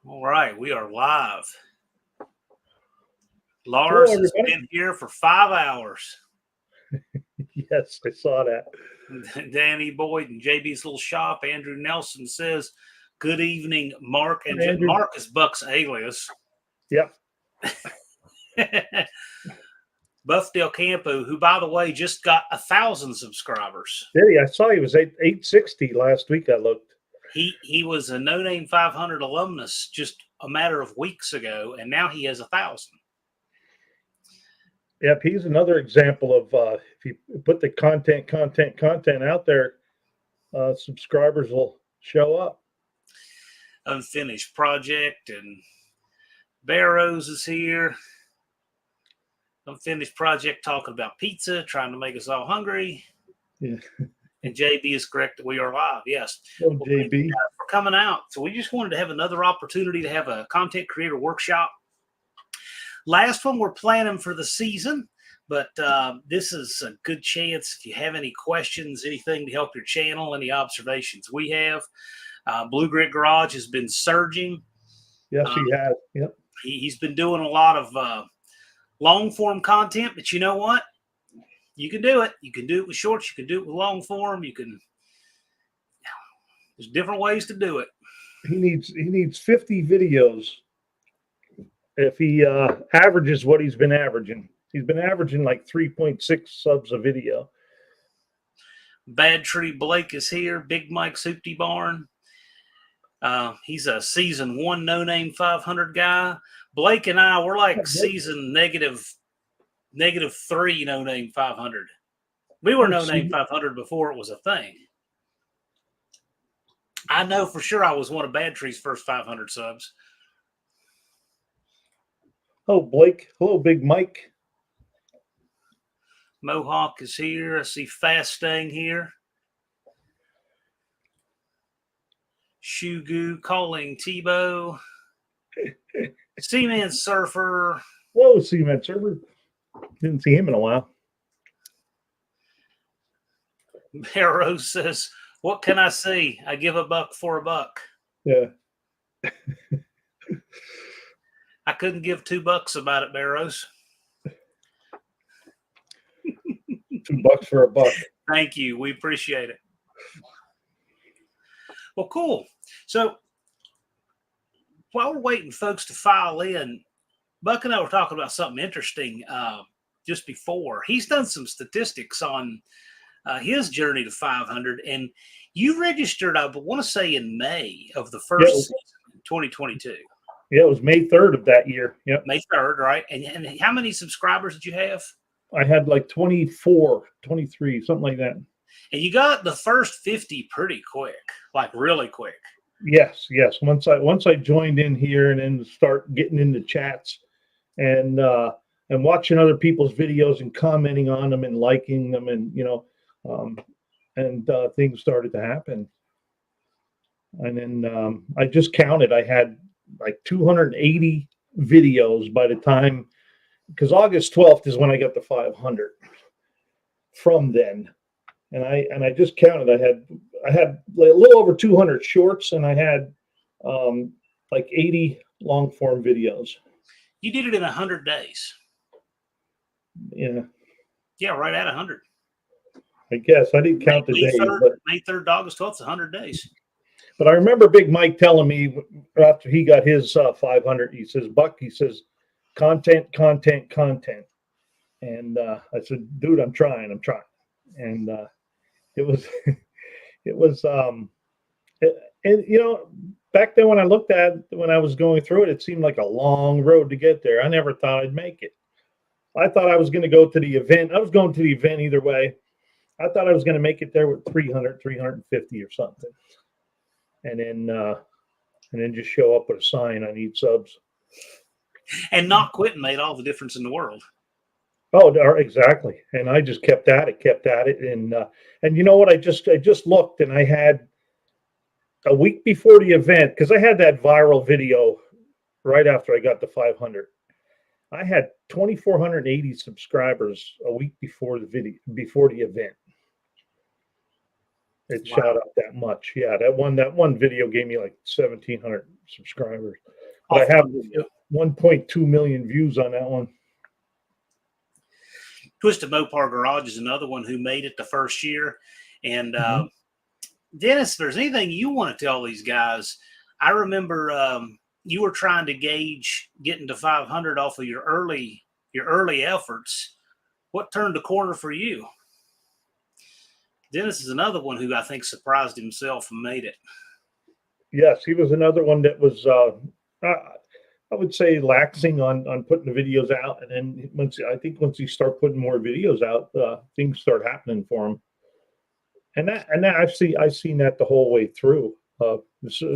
All right, we are live. Lars Hello, has everybody. been here for 5 hours. Yes, I saw that. Danny Boyd and JB's little shop. Andrew Nelson says, "Good evening, Mark." And Andrew. Mark is Buck's alias. Yep. Buff Del Campo, who, by the way, just got 1,000 subscribers. Did he? I saw he was 860 last week. I looked. He was a No Name 500 alumnus just a matter of weeks ago, and now he has 1,000. Yep, he's another example of if you put the content out there, subscribers will show up. Unfinished Project and Barrows is here. Unfinished Project talking about pizza, trying to make us all hungry. Yeah. And JB is correct that we are live. Yes. Oh, well, JB. Thank you guys for coming out. So we just wanted to have another opportunity to have a content creator workshop. Last one we're planning for the season, but this is a good chance if you have any questions, anything to help your channel, any observations we have. Blue Grit Garage has been surging. Yes, he has. Yep. He's been doing a lot of long form content, but you know what? You can do it. You can do it with shorts. You can do it with long form. There's different ways to do it. He needs 50 videos. If he averages what he's been averaging. He's been averaging like 3.6 subs a video. Bad Tree Blake is here. Big Mike Soupty Barn. He's a season 1 No Name 500 guy. Blake and I, we're like season negative 3 No Name 500. We were No Name 500 before it was a thing. I know for sure I was one of Bad Tree's first 500 subs. Oh, Blake. Hello, Big Mike. Mohawk is here. I see Fast Staying here. Shugu calling Tebow. Seaman Surfer. Whoa, Seaman Surfer. Didn't see him in a while. Barrows says, "What can I say? I give $1 for $1." Yeah. I couldn't give $2 about it, Barrows. $2 for $1. Thank you. We appreciate it. Well, cool. So while we're waiting folks to file in, Buck and I were talking about something interesting just before. He's done some statistics on his journey to 500, and you registered, I want to say, in May of the first season, 2022. Yeah, it was May 3rd of that year. Yep. May 3rd, right? And how many subscribers did you have? I had like 24, 23, something like that. And you got the first 50 pretty quick, like really quick. Yes. Once I joined in here and then start getting into chats and watching other people's videos and commenting on them and liking them and things started to happen. And then I just counted. I had like 280 videos by the time, because August 12th is when I got the 500 from then. And I just counted. I had like a little over 200 shorts, and I had like 80 long form videos. You did it in 100 days. Yeah. Yeah, right at 100. I guess I didn't count the days. May 3rd to August 12th, 100 days. But I remember Big Mike telling me after he got his 500, he says, "Buck," he says, content. And I said, "Dude, I'm trying." And it was, back then when I looked at it, when I was going through it, it seemed like a long road to get there. I never thought I'd make it. I thought I was going to go to the event. I was going to the event either way. I thought I was going to make it there with 300, 350 or something. And then just show up with a sign, "I need subs." And not quitting made all the difference in the world. Oh, exactly. And I just kept at it. And you know what? I just looked, and I had a week before the event, because I had that viral video right after I got the 500. I had 2,480 subscribers a week before the event. It shot up that much. Yeah, that one video gave me like 1,700 subscribers. But off I have one video. 1.2 million views on that one. Twisted Mopar Garage is another one who made it the first year. And Mm-hmm. Dennis, if there's anything you want to tell these guys, I remember you were trying to gauge getting to 500 off of your early efforts. What turned the corner for you? Dennis is another one who I think surprised himself and made it. Yes, he was another one that was, I would say, laxing on putting the videos out, and then once he start putting more videos out, things start happening for him. And that I've seen that the whole way through. The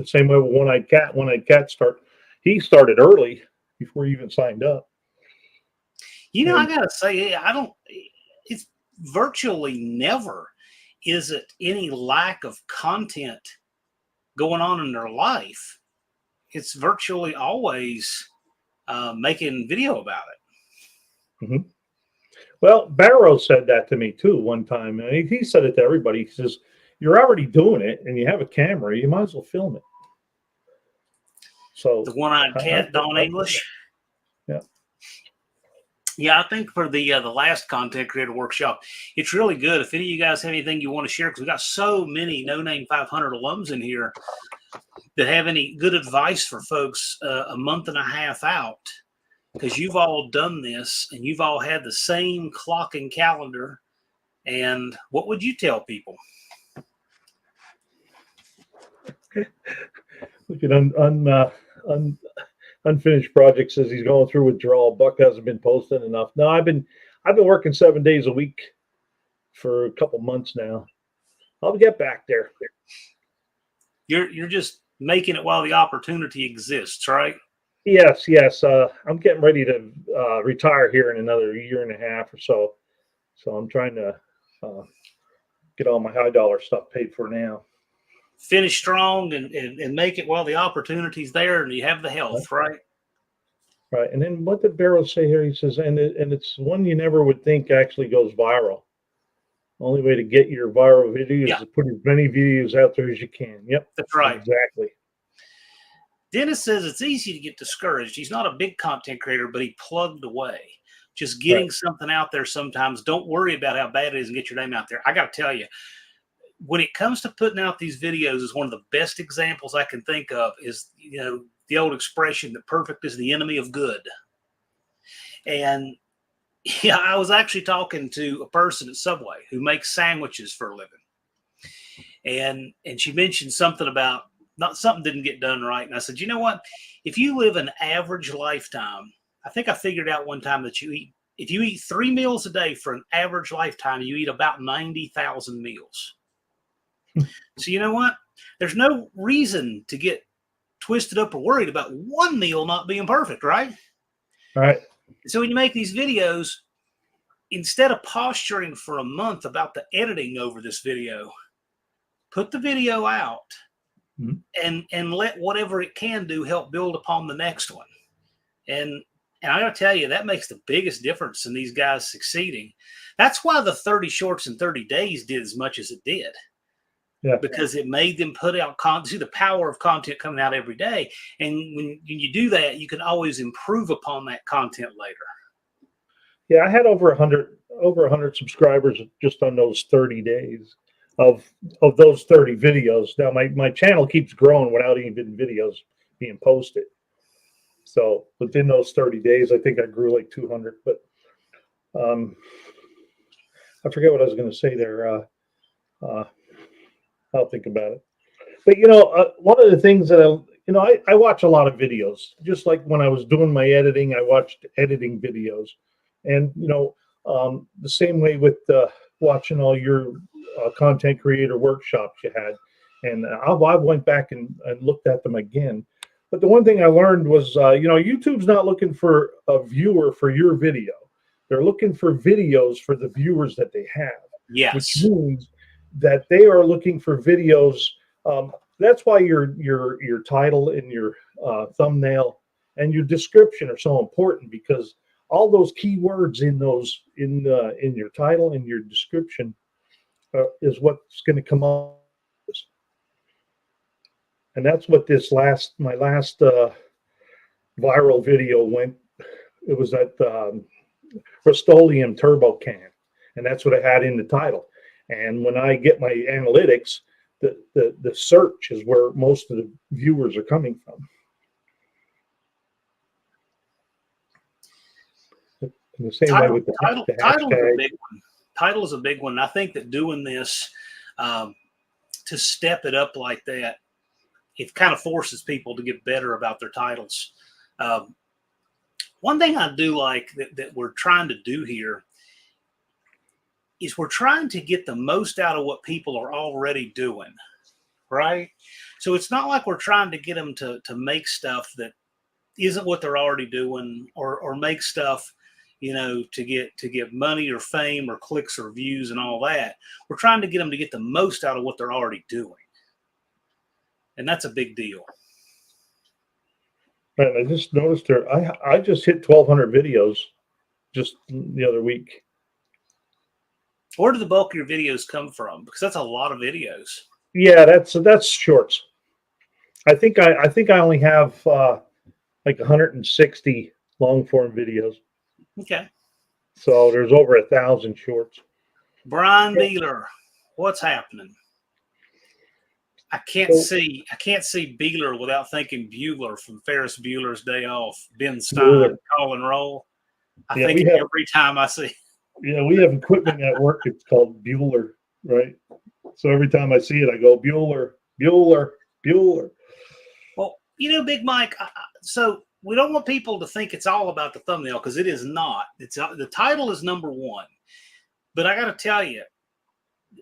same way with One-Eyed Cat. One-Eyed Cat he started early before he even signed up. You know, I gotta say, it's virtually never is it any lack of content going on in their life. It's virtually always making video about it. Mm-hmm. Well, Barrow said that to me too one time. And he said it to everybody. He says, "You're already doing it, and you have a camera. You might as well film it." So The One-Eyed Cat, Don English. Yeah. Yeah, I think for the last content creator workshop, it's really good. If any of you guys have anything you want to share, because we got so many No Name 500 alums in here that have any good advice for folks a month and a half out, because you've all done this and you've all had the same clock and calendar. And what would you tell people? Look at Unfinished Project says he's going through withdrawal. Buck hasn't been posting enough. No, I've been working 7 days a week for a couple months now. I'll get back there. You're just making it while the opportunity exists, right? Yes. I'm getting ready to retire here in another year and a half or so. So I'm trying to get all my high dollar stuff paid for now. Finish strong and make it while the opportunity's there and you have the health, right? Right. And then what did Barrow say here? He says, and it's one you never would think actually goes viral. Only way to get your viral video is to put as many videos out there as you can. Yep. That's right. Exactly. Dennis says it's easy to get discouraged. He's not a big content creator, but he plugged away. Just getting something out there sometimes. Don't worry about how bad it is and get your name out there. I got to tell you, when it comes to putting out these videos, is one of the best examples I can think of is, the old expression that perfect is the enemy of good. And yeah, I was actually talking to a person at Subway who makes sandwiches for a living. And she mentioned something about something didn't get done right. And I said, you know what? If you live an average lifetime, I think I figured out one time that if you eat 3 meals a day for an average lifetime, you eat about 90,000 meals. So you know what? There's no reason to get twisted up or worried about one meal not being perfect, right? Right. So when you make these videos, instead of posturing for a month about the editing over this video, put the video out and let whatever it can do help build upon the next one. And I gotta tell you, that makes the biggest difference in these guys succeeding. That's why the 30 shorts in 30 days did as much as it did. Yeah. Because it made them put out content. See the power of content coming out every day. And when you do that, you can always improve upon that content later. Yeah, I had over 100 subscribers just on those 30 days of those 30 videos. Now my channel keeps growing without even videos being posted. So within those 30 days, I think I grew like 200. But I forget what I was going to say there. I'll think about it. But one of the things that I watch a lot of videos. Just like when I was doing my editing, I watched editing videos, and the same way with watching all your content creator workshops you had, and I went back and looked at them again. But the one thing I learned was, YouTube's not looking for a viewer for your video; they're looking for videos for the viewers that they have. Yes, which means that they are looking for videos. That's why your title and your thumbnail and your description are so important, because all those keywords in your title and your description is what's going to come up. And that's what my last viral video went. It was that Rust-Oleum turbo can, and that's what I had in the title. And when I get my analytics, the search is where most of the viewers are coming from. And the same way with the Title is a hashtag. big one. Title is a big one. I think that doing this to step it up like that, it kind of forces people to get better about their titles. One thing I do like that we're trying to do here is we're trying to get the most out of what people are already doing, right? So it's not like we're trying to get them to make stuff that isn't what they're already doing, or make stuff, to get money or fame or clicks or views and all that. We're trying to get them to get the most out of what they're already doing. And that's a big deal. And I just noticed there, I just hit 1,200 videos just the other week. Where do the bulk of your videos come from? Because that's a lot of videos. Yeah, that's shorts. I think I only have like 160 long form videos. Okay. So there's over 1,000 shorts. Brian Beeler, what's happening? I can't see Beeler without thinking Bueller from Ferris Bueller's Day Off. Ben Stein, call and roll. I think every time I see. Yeah, we have equipment at work. It's called Bueller, right? So every time I see it, I go Bueller, Bueller, Bueller. Well, Big Mike. So we don't want people to think it's all about the thumbnail, because it is not. It's the title is number one, but I got to tell you,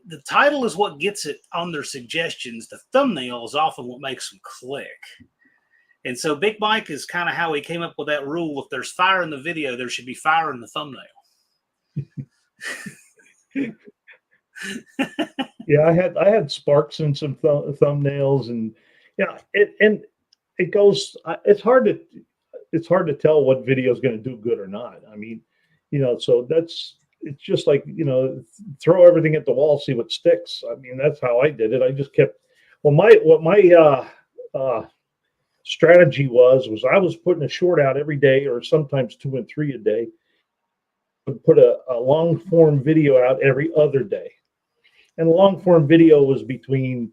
the title is what gets it on their suggestions. The thumbnail is often what makes them click. And so Big Mike is kind of how he came up with that rule. If there's fire in the video, there should be fire in the thumbnail. Yeah, I had sparks in some thumbnails, and it goes. It's hard to tell what video is going to do good or not. I mean, so it's just like, throw everything at the wall, see what sticks. I mean, that's how I did it. I just kept. Well, my strategy was I was putting a short out every day, or sometimes 2 and 3 a day. Would put a long form video out every other day, and a long form video was between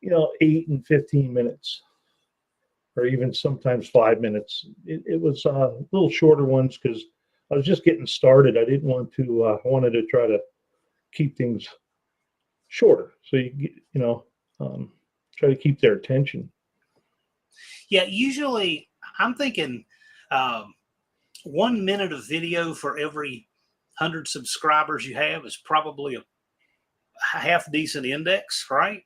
8 and 15 minutes, or even sometimes 5 minutes. It was little shorter ones because I was just getting started. I didn't want to. I wanted to try to keep things shorter, so try to keep their attention. Yeah, usually I'm thinking 1 minute of video for every 100 subscribers you have is probably a half decent index, right?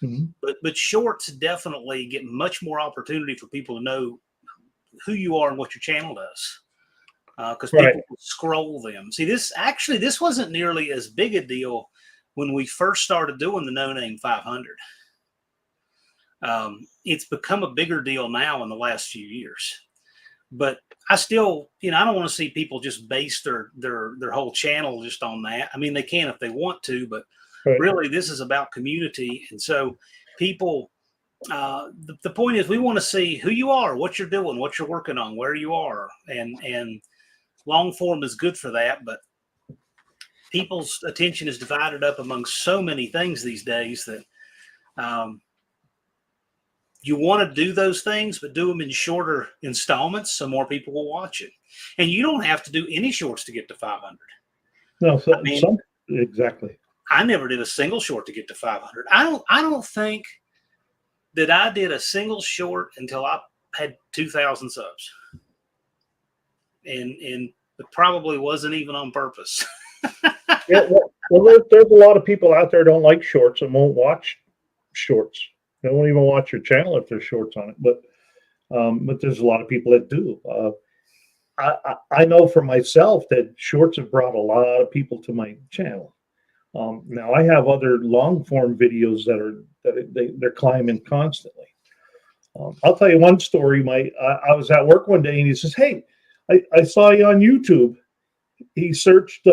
Mm-hmm. But shorts definitely get much more opportunity for people to know who you are and what your channel does, because people will scroll them. See, this wasn't nearly as big a deal when we first started doing the No Name 500. It's become a bigger deal now in the last few years, but I still, I don't want to see people just base their whole channel just on that. I mean, they can if they want to, but really this is about community. And so people, the point is, we want to see who you are, what you're doing, what you're working on, where you are. And long form is good for that, but people's attention is divided up among so many things these days that, you want to do those things, but do them in shorter installments so more people will watch it. And you don't have to do any shorts to get to 500. No, exactly. I never did a single short to get to 500. I don't think that I did a single short until I had 2,000 subs. And it probably wasn't even on purpose. Yeah, well, there's a lot of people out there don't like shorts and won't watch shorts. They won't even watch your channel if there's shorts on it, but there's a lot of people that do. I know for myself that shorts have brought a lot of people to my channel. Now I have other long form videos they're climbing constantly. I'll tell you one story. I was at work one day and he says, "Hey, I saw you on YouTube." He searched.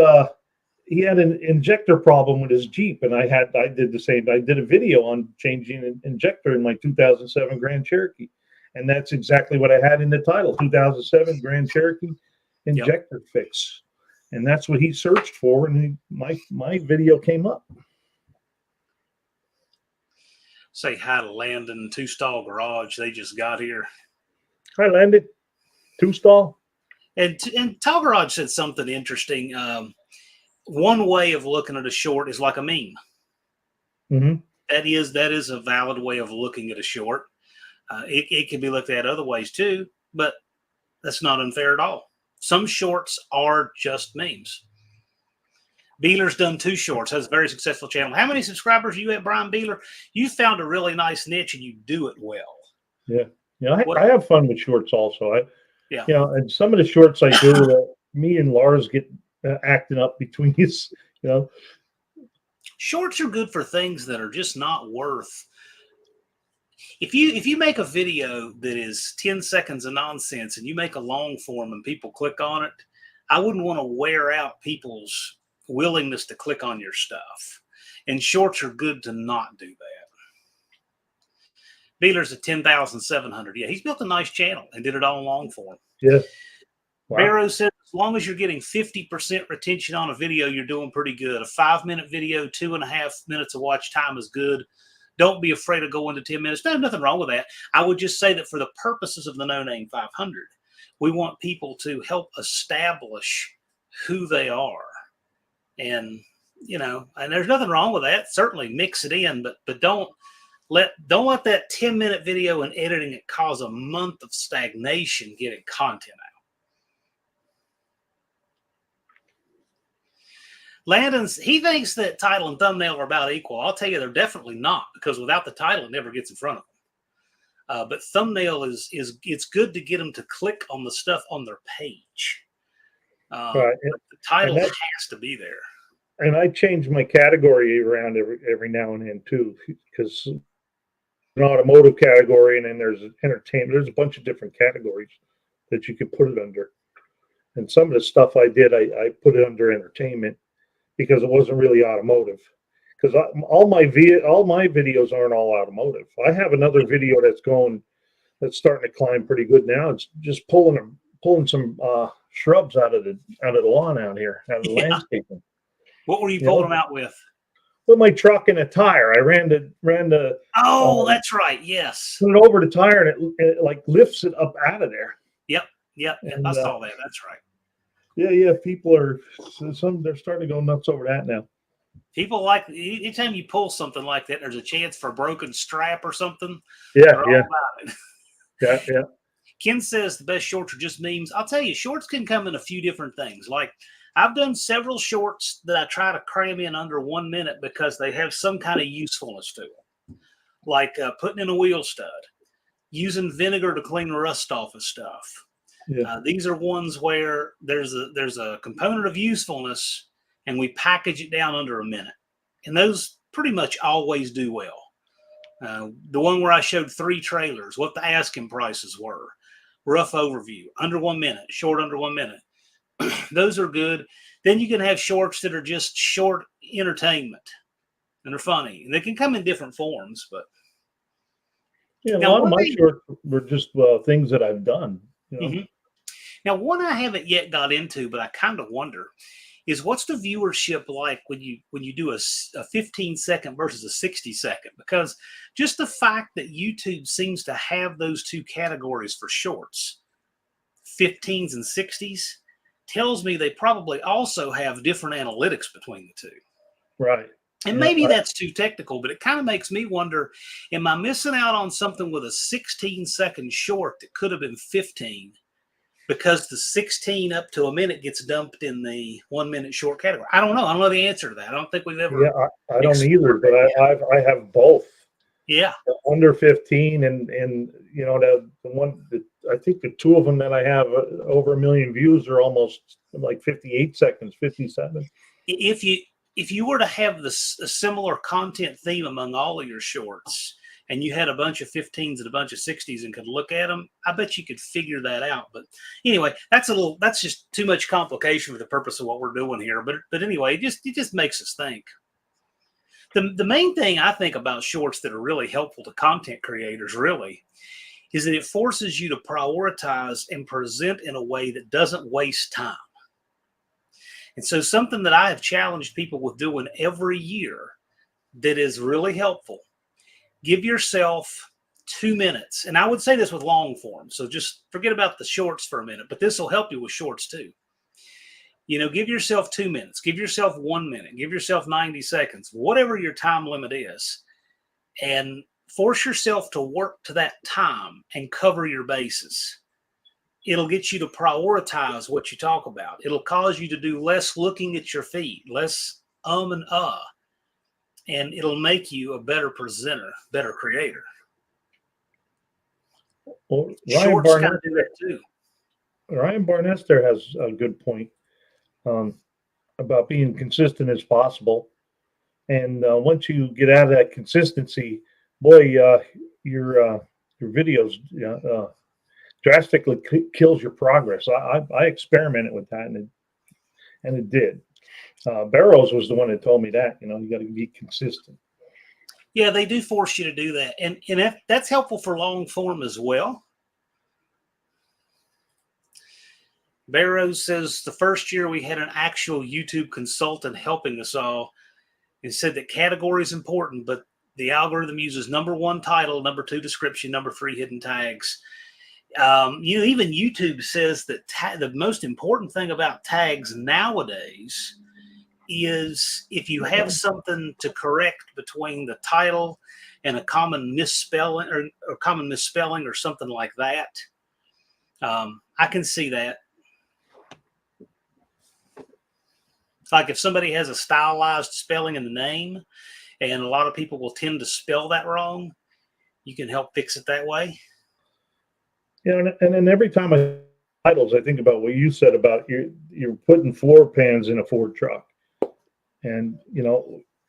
He had an injector problem with his Jeep, and I did the same. I did a video on changing an injector in my 2007 Grand Cherokee, And that's exactly what I had in the title, 2007 Grand Cherokee injector fix. And that's what he searched for, and my video came up. Say hi to Landon, Two Stall Garage. They just got here. Hi, Landon. Two Stall. And Tall Garage said something interesting. One way of looking at a short is like a meme. Mm-hmm. That is a valid way of looking at a short. It can be looked at other ways too, but that's not unfair at all. Some shorts are just memes. Beeler's done 2 shorts, has a very successful channel. How many subscribers are you at, Brian Beeler? You found a really nice niche and you do it well. Yeah. I have fun with shorts also. Yeah. And some of the shorts I do, me and Lars get acting up between us, Shorts are good for things that are just not worth. If you make a video that is 10 seconds of nonsense and you make a long form and people click on it, I wouldn't want to wear out people's willingness to click on your stuff. And shorts are good to not do that. Beeler's at 10,700. Yeah, he's built a nice channel and did it all in long form. Yeah. Wow. Barrow says as long as you're getting 50% retention on a video, you're doing pretty good. A 5-minute video, 2.5 minutes of watch time is good. Don't be afraid of going to 10 minutes. There's nothing wrong with that. I would just say that for the purposes of the No Name 500, we want people to help establish who they are. And, and there's nothing wrong with that. Certainly mix it in, but don't let that 10-minute video and editing it cause a month of stagnation getting content out. He thinks that title and thumbnail are about equal. I'll tell you, they're definitely not, because without the title, it never gets in front of them. But thumbnail it's good to get them to click on the stuff on their page. Right. The title has to be there. And I change my category around every now and then too, because an automotive category, and then there's entertainment. There's a bunch of different categories that you can put it under. And some of the stuff I did, I put it under entertainment because it wasn't really automotive. Because all my videos aren't all automotive. I have another video that's starting to climb pretty good now. It's just pulling some shrubs out of the lawn out here, out of the landscaping. What were you pulling them out with? With my truck and a tire. I ran the. Oh, that's right. Yes. Put it over the tire, and it like lifts it up out of there. Yep. And, I saw that. That's right. Yeah. People they're starting to go nuts over that now. People like anytime you pull something like that, there's a chance for a broken strap or something. Yeah. Yeah. Ken says the best shorts are just memes. I'll tell you, shorts can come in a few different things. Like I've done several shorts that I try to cram in under 1 minute because they have some kind of usefulness to them. Like putting in a wheel stud, using vinegar to clean rust off of stuff. Yeah. These are ones where there's a component of usefulness, and we package it down under a minute. And those pretty much always do well. The one where I showed 3 trailers, what the asking prices were, rough overview, under 1 minute, short under 1 minute. Those are good. Then you can have shorts that are just short entertainment, and they're funny. And they can come in different forms, but yeah, a lot of my shorts were just things that I've done. Mm-hmm. Now, one I haven't yet got into, but I kind of wonder, is what's the viewership like when you do a 15-second versus a 60-second? Because just the fact that YouTube seems to have those 2 categories for shorts, 15s and 60s, tells me they probably also have different analytics between the 2. Right. And maybe that's too technical, but it kind of makes me wonder, am I missing out on something with a 16-second short that could have been 15 because the 16 up to a minute gets dumped in the 1 minute short category? I don't know. I don't know the answer to that. I don't think we've ever. Yeah, I don't either, but I have both. Yeah. Under 15 and the one that I think the 2 of them that I have over 1 million views are almost like 58 seconds, 57. If you were to have a similar content theme among all of your shorts, and you had a bunch of 15s and a bunch of 60s and could look at them, I bet you could figure that out. But anyway, that's just too much complication for the purpose of what we're doing here. But anyway, it just makes us think. The main thing I think about shorts that are really helpful to content creators really is that it forces you to prioritize and present in a way that doesn't waste time. And so something that I have challenged people with doing every year that is really helpful, give yourself 2 minutes. And I would say this with long form. So just forget about the shorts for a minute, but this will help you with shorts too. Give yourself 2 minutes, give yourself 1 minute, give yourself 90 seconds, whatever your time limit is, and force yourself to work to that time and cover your bases. It'll get you to prioritize what you talk about. It'll cause you to do less looking at your feet, less and and it'll make you a better presenter, better creator. Well, Shorts kind of do that too. Ryan Barnester has a good point about being consistent as possible. And once you get out of that consistency, boy, your videos drastically kills your progress. I experimented with that, and it did. Barrows was the one that told me that. You got to be consistent. Yeah, they do force you to do that, and that's helpful for long form as well. Barrows says the first year we had an actual YouTube consultant helping us all, and said that category is important, but the algorithm uses number 1 title, number 2 description, number 3 hidden tags. Even YouTube says that the most important thing about tags nowadays is if you have something to correct between the title and a common misspelling or something like that. I can see that. Like if somebody has a stylized spelling in the name, and a lot of people will tend to spell that wrong, you can help fix it that way. And then every time I titles, I think about what you said about you're putting floor pans in a Ford truck, and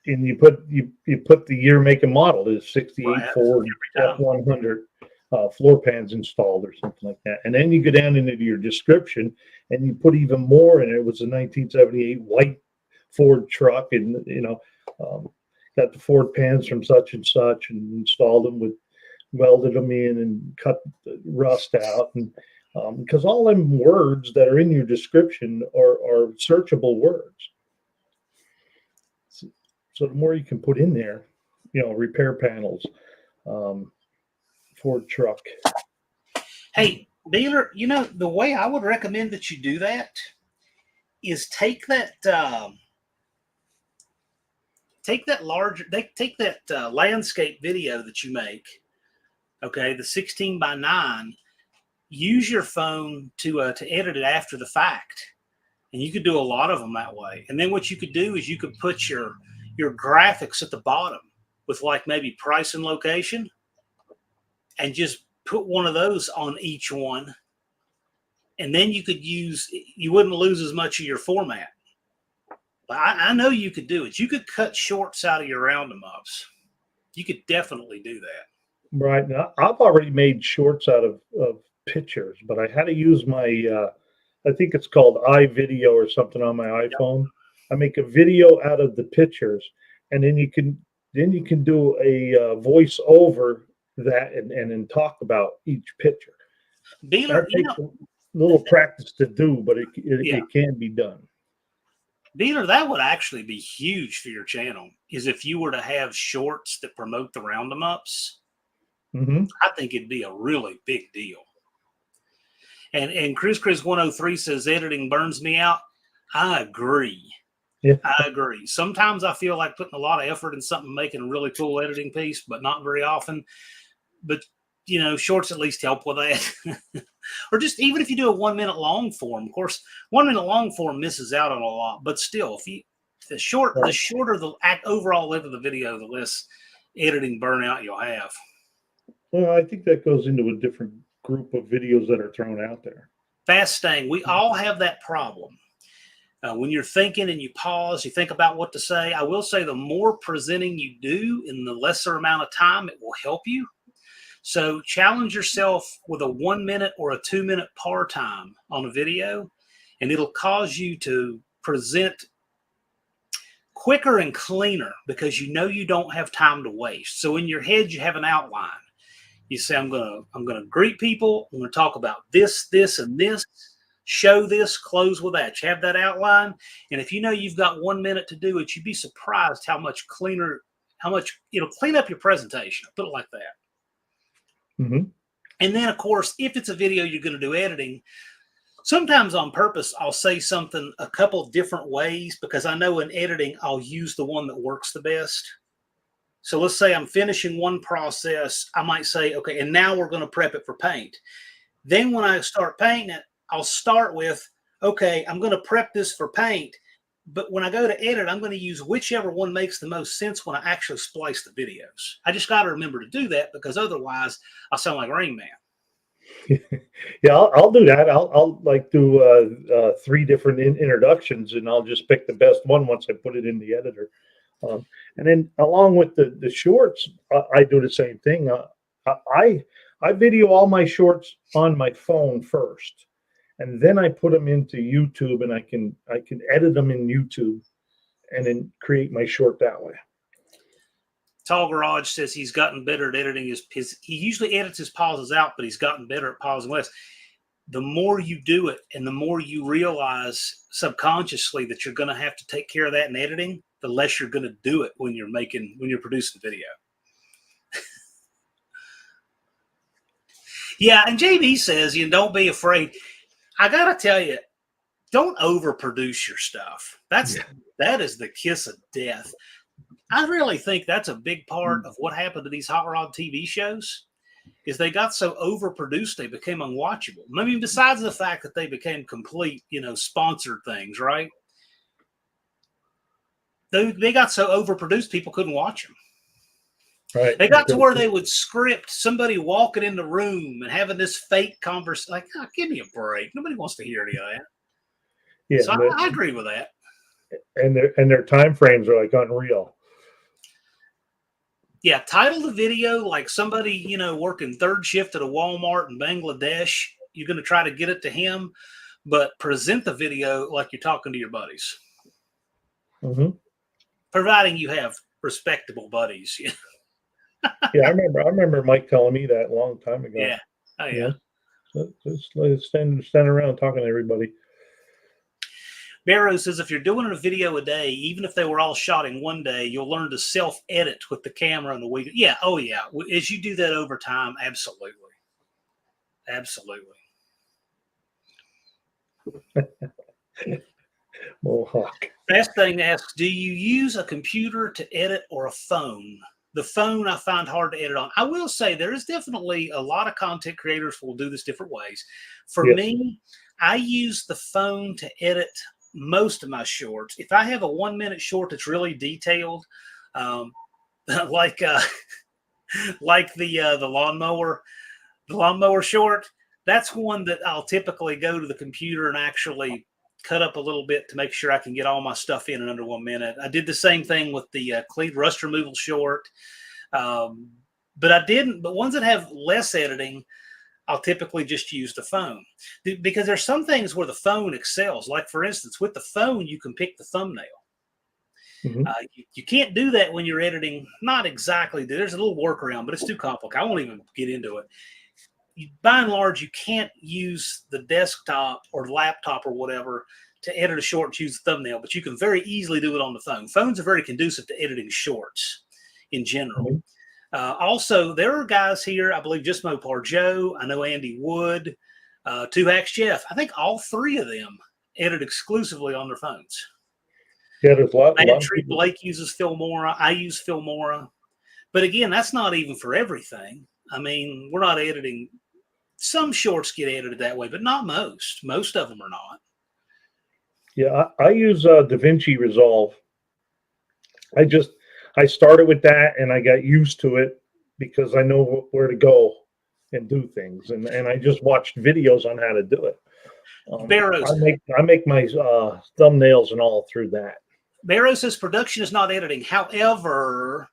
and you put the year, make, and model is 68 right, Ford F100 floor pans installed or something like that, and then you go down into your description and you put even more in it. It was a 1978 white Ford truck, and got the Ford pans from such and such, and installed them with. Welded them in and cut the rust out, and because all them words that are in your description are searchable words. So the more you can put in there, repair panels, Ford truck. Hey, dealer, the way I would recommend that you do that is take that landscape video that you make. Okay, the 16:9, use your phone to edit it after the fact. And you could do a lot of them that way. And then what you could do is you could put your graphics at the bottom with like maybe price and location, and just put one of those on each one. And then you wouldn't lose as much of your format. But I know you could do it. You could cut shorts out of your round ups. You could definitely do that. Right. Now, I've already made shorts out of pictures, but I had to use my, I think it's called iVideo or something on my iPhone. Yep. I make a video out of the pictures, and then you can do a voice over that and then talk about each picture. Dealer, that takes a little practice to do, but it can be done. Dealer, that would actually be huge for your channel, is if you were to have shorts that promote the round ups. Mm-hmm. I think it'd be a really big deal. And Chris 103 says editing burns me out. I agree. Yeah. I agree. Sometimes I feel like putting a lot of effort in something, making a really cool editing piece, but not very often. But shorts at least help with that. Or just even if you do a 1 minute long form, of course, 1 minute long form misses out on a lot. But still, the shorter the overall length of the video, the less editing burnout you'll have. Well, I think that goes into a different group of videos that are thrown out there. Fast staying. We all have that problem. When you're thinking and you pause, you think about what to say. I will say the more presenting you do in the lesser amount of time, it will help you. So challenge yourself with a 1 minute or a 2 minute par time on a video, and it'll cause you to present quicker and cleaner because you don't have time to waste. So in your head, you have an outline. You say, I'm gonna greet people. I'm gonna talk about this, this, and this. Show this, close with that. You have that outline, and if you know you've got 1 minute to do it, you'd be surprised how much it'll clean up your presentation. I'll put it like that. Mm-hmm. And then, of course, if it's a video you're going to do editing, sometimes on purpose, I'll say something a couple different ways because I know in editing, I'll use the one that works the best. So let's say I'm finishing one process. I might say, okay, and now we're going to prep it for paint. Then when I start painting it, I'll start with, okay, I'm going to prep this for paint. But when I go to edit, I'm going to use whichever one makes the most sense when I actually splice the videos. I just got to remember to do that because otherwise I'll sound like Rain Man. Yeah, I'll do that. I'll like do 3 different introductions, and I'll just pick the best one once I put it in the editor. And then along with the shorts, I do the same thing. I video all my shorts on my phone first, and then I put them into YouTube, and I can edit them in YouTube, and then create my short that way. Tall Garage says he's gotten better at editing he usually edits his pauses out, but he's gotten better at pausing less. The more you do it and the more you realize subconsciously that you're going to have to take care of that in editing, the less you're going to do it when you're producing video. Yeah, and JB says, don't be afraid. I got to tell you, don't overproduce your stuff. That is the kiss of death. I really think that's a big part of what happened to these hot rod TV shows is they got so overproduced they became unwatchable. I mean, besides the fact that they became complete, sponsored things, right? They got so overproduced people couldn't watch them. Right. They got to where they would script somebody walking in the room and having this fake conversation. Like, give me a break. Nobody wants to hear any of that. Yeah, so I agree with that. And their time frames are like unreal. Yeah, title the video like somebody, working third shift at a Walmart in Bangladesh. You're going to try to get it to him, but present the video like you're talking to your buddies. Mm-hmm. Providing you have respectable buddies. Yeah, I remember Mike telling me that a long time ago. Yeah. Oh, yeah. Just stand around talking to everybody. Barrow says, if you're doing a video a day, even if they were all shot in one day, you'll learn to self-edit with the camera and the week. Yeah. Oh, yeah. As you do that over time, absolutely. Absolutely. Mohawk. Best thing asks, do you use a computer to edit or a phone? The phone I find hard to edit on. I will say there is definitely a lot of content creators who will do this different ways. For me, I use the phone to edit most of my shorts. If I have a 1 minute short that's really detailed, like the lawnmower short, that's one that I'll typically go to the computer and actually cut up a little bit to make sure I can get all my stuff in under 1 minute. I did the same thing with the cleat rust removal short. But ones that have less editing, I'll typically just use the phone because there's some things where the phone excels. Like for instance, with the phone, you can pick the thumbnail. Mm-hmm. You can't do that when you're editing. Not exactly. There's a little workaround, but it's too complicated. I won't even get into it. By and large, you can't use the desktop or laptop or whatever to edit a short and choose the thumbnail, but you can very easily do it on the phone. Phones are very conducive to editing shorts in general. Mm-hmm. Also, there are guys here, I believe Just Mopar Joe, I know Andy Wood, Two Hacks Jeff. I think all 3 of them edit exclusively on their phones. Yeah, there's a lot. Blake uses Filmora. I use Filmora. But again, that's not even for everything. I mean, we're not editing. Some shorts get edited that way, but not most. Most of them are not. Yeah, I use DaVinci Resolve. I started with that and I got used to it because I know where to go and do things. And I just watched videos on how to do it. I make my thumbnails and all through that. Barrow says production is not editing. However,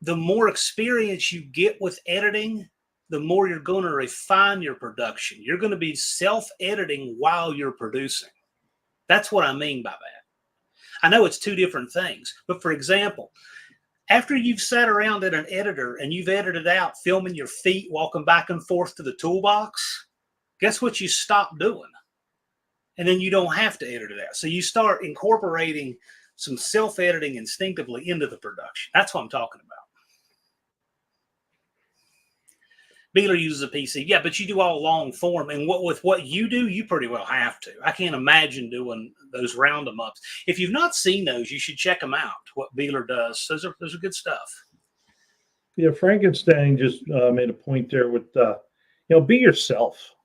the more experience you get with editing, the more you're going to refine your production. You're going to be self-editing while you're producing. That's what I mean by that. I know it's 2 different things, but for example, After you've sat around at an editor and you've edited out filming your feet walking back and forth to the toolbox, guess what you stop doing? And then you don't have to edit it out. So you start incorporating some self-editing instinctively into the production. That's what I'm talking about. Beeler uses a PC. Yeah, but you do all long form. And with what you do, you pretty well have to. I can't imagine doing those round them ups. If you've not seen those, you should check them out, what Beeler does. Those are good stuff. Yeah, Frankenstein just made a point there with, be yourself.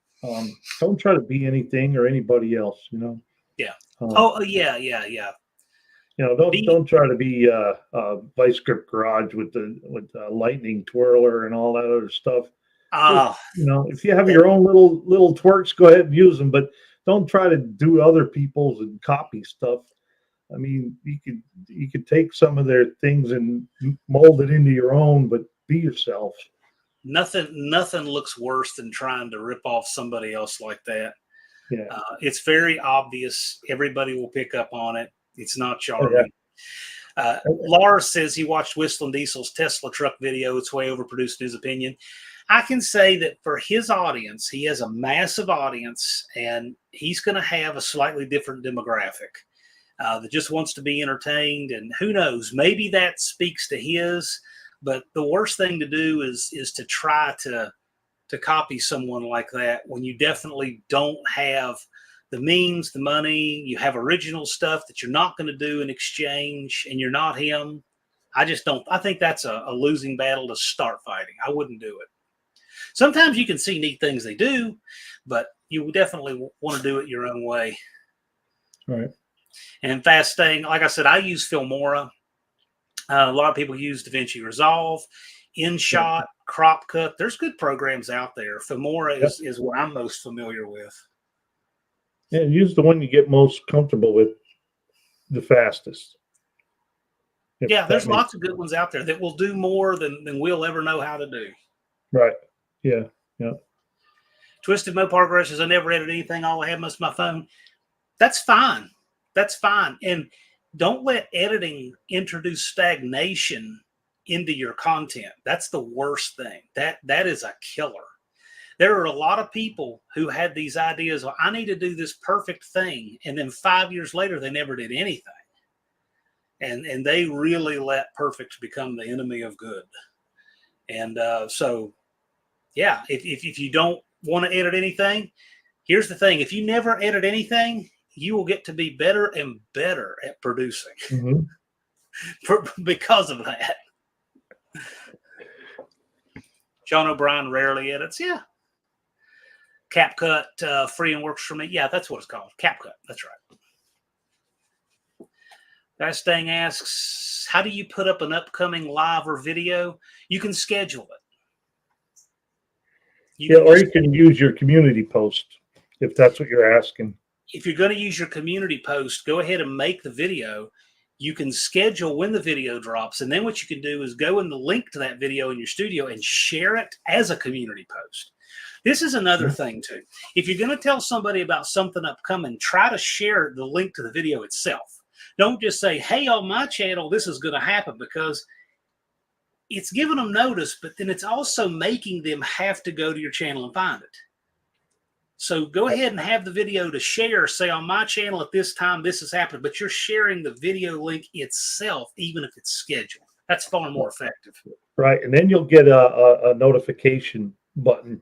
Don't try to be anything or anybody else, Yeah. Yeah. Don't try to be Vice Grip Garage with the lightning twirler and all that other stuff. If you have your own little twerks, go ahead and use them, but don't try to do other people's and copy stuff. I mean, you could take some of their things and mold it into your own, but be yourself. Nothing looks worse than trying to rip off somebody else like that. Yeah, it's very obvious. Everybody will pick up on it. It's not charming. Oh, yeah. Lars says he watched Whistling Diesel's Tesla truck video. It's way overproduced in his opinion. I can say that for his audience, he has a massive audience, and he's going to have a slightly different demographic that just wants to be entertained. And who knows, maybe that speaks to his. But the worst thing to do is to try to copy someone like that when you definitely don't have the means, the money. You have original stuff that you're not going to do in exchange, and you're not him. I think that's a losing battle to start fighting. I wouldn't do it. Sometimes you can see neat things they do, but you definitely want to do it your own way. Right. And fast staying, like I said, I use Filmora. A lot of people use DaVinci Resolve, InShot, Crop Cut. There's good programs out there. Filmora is what I'm most familiar with. Yeah, use the one you get most comfortable with the fastest. Yeah, there's lots of good ones out there that will do more than we'll ever know how to do. Right. Yeah. Twisted Mopar Garage says, I never edit anything. All I have is my phone. That's fine. That's fine. And don't let editing introduce stagnation into your content. That's the worst thing. That is a killer. There are a lot of people who had these ideas, well, I need to do this perfect thing. And then 5 years later, they never did anything. And they really let perfect become the enemy of good. And if you don't want to edit anything, here's the thing. If you never edit anything, you will get to be better and better at producing because of that. John O'Brien rarely edits. Yeah. CapCut free and works for me. Yeah, that's what it's called. CapCut. That's right. Stang asks, how do you put up an upcoming live or video? You can schedule it. Or you can use your community post if that's what you're asking. If you're going to use your community post, go ahead and make the video. You can schedule when the video drops. And then what you can do is go in the link to that video in your studio and share it as a community post. This is another thing, too. If you're going to tell somebody about something upcoming, try to share the link to the video itself. Don't just say, hey, on my channel, this is going to happen, because it's giving them notice, but then it's also making them have to go to your channel and find it. So go ahead and have the video to share. Say, on my channel at this time, this has happened, but you're sharing the video link itself, even if it's scheduled. That's far more effective. Right. And then you'll get a notification button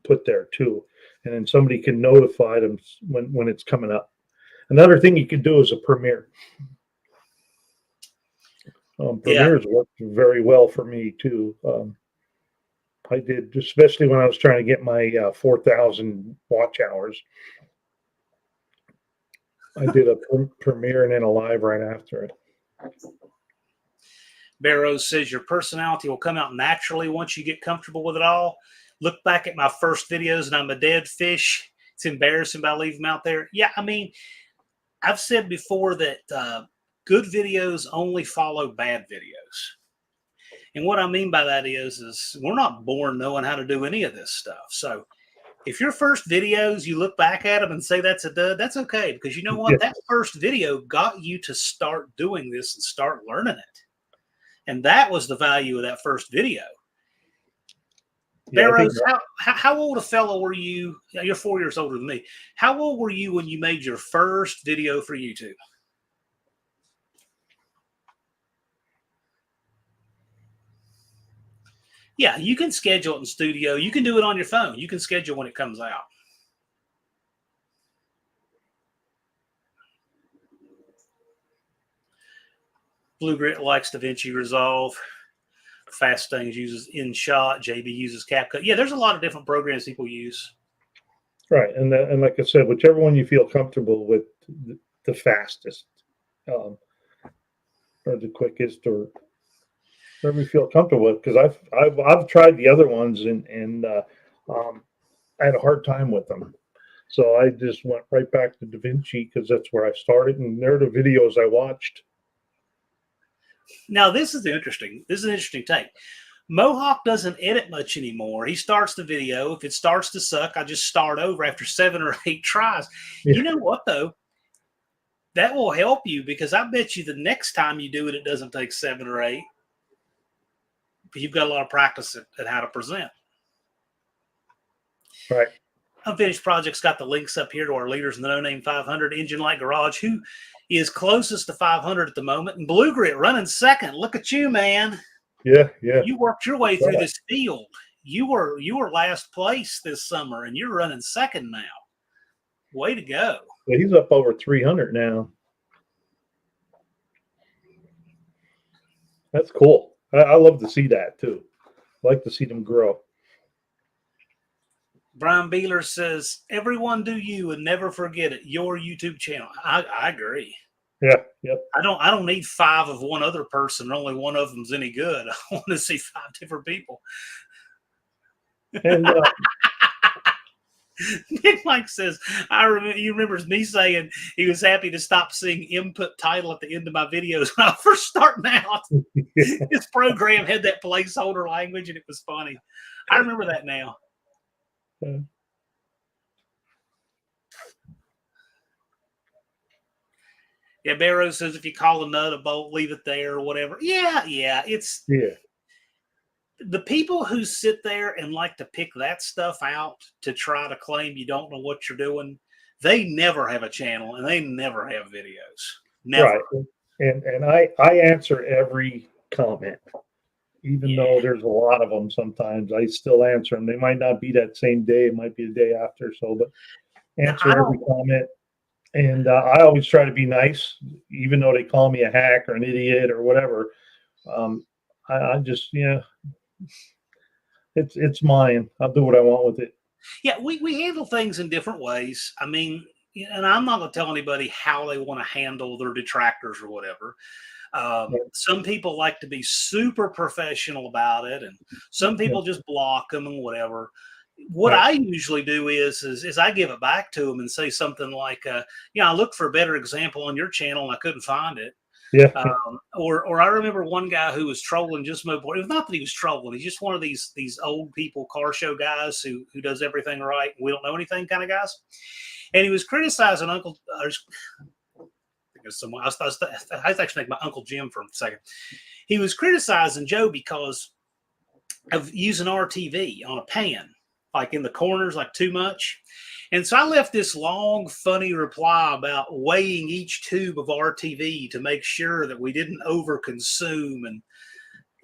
put there too. And then somebody can notify them when it's coming up. Another thing you can do is a premiere. Premieres worked very well for me too. I did, especially when I was trying to get my 4,000 watch hours. I did a premiere and then a live right after it. Barrows says your personality will come out naturally once you get comfortable with it all. Look back at my first videos and I'm a dead fish. It's embarrassing, but I leave them out there. Yeah, I mean, I've said before that good videos only follow bad videos. And what I mean by that is we're not born knowing how to do any of this stuff. So if your first videos, you look back at them and say that's a dud, that's okay. Because you know what? That first video got you to start doing this and start learning it. And that was the value of that first video. Yeah, I think Barrows, how old a fellow were you? You're 4 years older than me. How old were you when you made your first video for YouTube? Yeah, you can schedule it in studio. You can do it on your phone. You can schedule when it comes out. Blue Grit likes DaVinci Resolve. Fast Things uses InShot. JB uses CapCut. Yeah, there's a lot of different programs people use. right, and like I said, whichever one you feel comfortable with, the fastest, or the quickest, or whatever you feel comfortable with. Because I've tried the other ones and I had a hard time with them. So I just went right back to DaVinci because that's where I started, and they're the videos I watched. Now, this is interesting. This is an interesting take. Mohawk doesn't edit much anymore. He starts the video. If it starts to suck, I just start over after 7 or 8 tries. Yeah. You know what, though? That will help you because I bet you the next time you do it, it doesn't take 7 or 8. But you've got a lot of practice at how to present. Right. Unfinished Project's got the links up here to our leaders in the No Name 500, Engine Light Garage, who is closest to 500 at the moment. And Blue Grit running second. Look at you, man. Yeah. You worked your way through this field. You were last place this summer, and you're running second now. Way to go. Yeah, he's up over 300 now. That's cool. I love to see that too. I like to see them grow. Brian Beeler says, everyone do you and never forget it. Your YouTube channel. I agree. Yeah. Yep. I don't need 5 of one other person. Only one of them's any good. I want to see 5 different people. And Nick Mike says, you remember me saying he was happy to stop seeing input title at the end of my videos when I was first starting out. His program had that placeholder language, and it was funny. I remember that now. Yeah, Barrow says if you call a nut a bolt, leave it there or whatever. Yeah. It's the people who sit there and like to pick that stuff out to try to claim you don't know what you're doing. They never have a channel and they never have videos. Never. Right. And I answer every comment, even though there's a lot of them. Sometimes I still answer them. They might not be that same day. It might be the day after. So, but answer every comment. And I always try to be nice, even though they call me a hack or an idiot or whatever. I just, it's mine. I'll do what I want with it. Yeah, we handle things in different ways. I mean, and I'm not going to tell anybody how they want to handle their detractors or whatever. Some people like to be super professional about it, and some people just block them and whatever. What I usually do is I give it back to them and say something like, I looked for a better example on your channel and I couldn't find it. Yeah. Or I remember one guy who was trolling just mobile. It was not that he was trolling. He's just one of these old people car show guys who does everything right. We don't know anything kind of guys. And he was criticizing I was actually thinking about Uncle Jim for a second. He was criticizing Joe because of using RTV on a pan, like in the corners, like too much. And so I left this long, funny reply about weighing each tube of RTV to make sure that we didn't overconsume. And,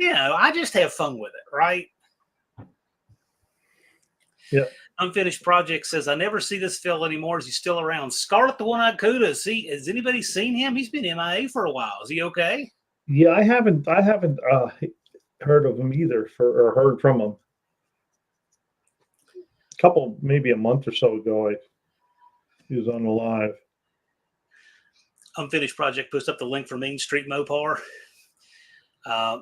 I just have fun with it, right? Yeah. Unfinished Project says, I never see this Phil anymore. Is he still around? Scarlet the One-Eyed Cuda. Has anybody seen him? He's been MIA for a while. Is he okay? Yeah, I haven't heard of him either or heard from him. Maybe a month or so ago, he was on the live. Unfinished Project puts up the link for Main Street Mopar.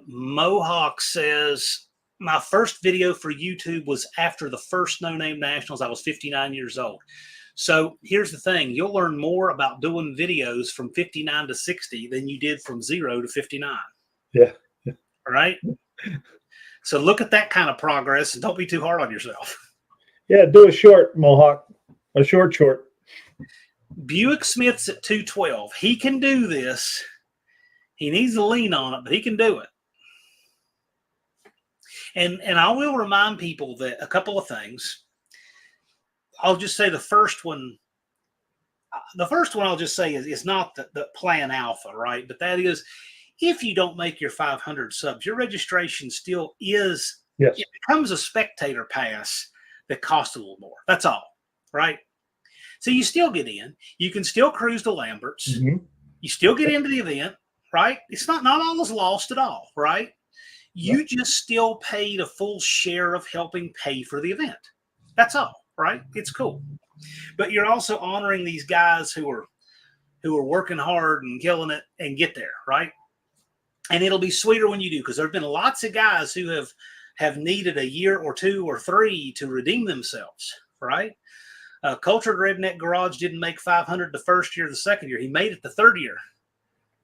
Mohawk says, my first video for YouTube was after the first No Name Nationals. I was 59 years old. So here's the thing. You'll learn more about doing videos from 59 to 60 than you did from 0 to 59. Yeah. All right? So look at that kind of progress and don't be too hard on yourself. Yeah, do a short, Mohawk. A short. Buick Smith's at 212. He can do this. He needs to lean on it, but he can do it. And I will remind people that a couple of things. I'll just say the first one. The first one I'll just say is not the plan alpha, right? But that is, if you don't make your 500 subs, your registration still is, Yes. it becomes a spectator pass that costs a little more. That's all, right? So you still get in. You can still cruise to Lambert's. Mm-hmm. You still get into the event, right? It's not all is lost at all, right? You just still paid a full share of helping pay for the event. That's all, right? It's cool. But you're also honoring these guys who are working hard and killing it and get there, right? And it'll be sweeter when you do, because there have been lots of guys who have needed a year or 2 or 3 to redeem themselves, right? Cultured Redneck Garage didn't make 500 the first year, the second year. He made it the third year,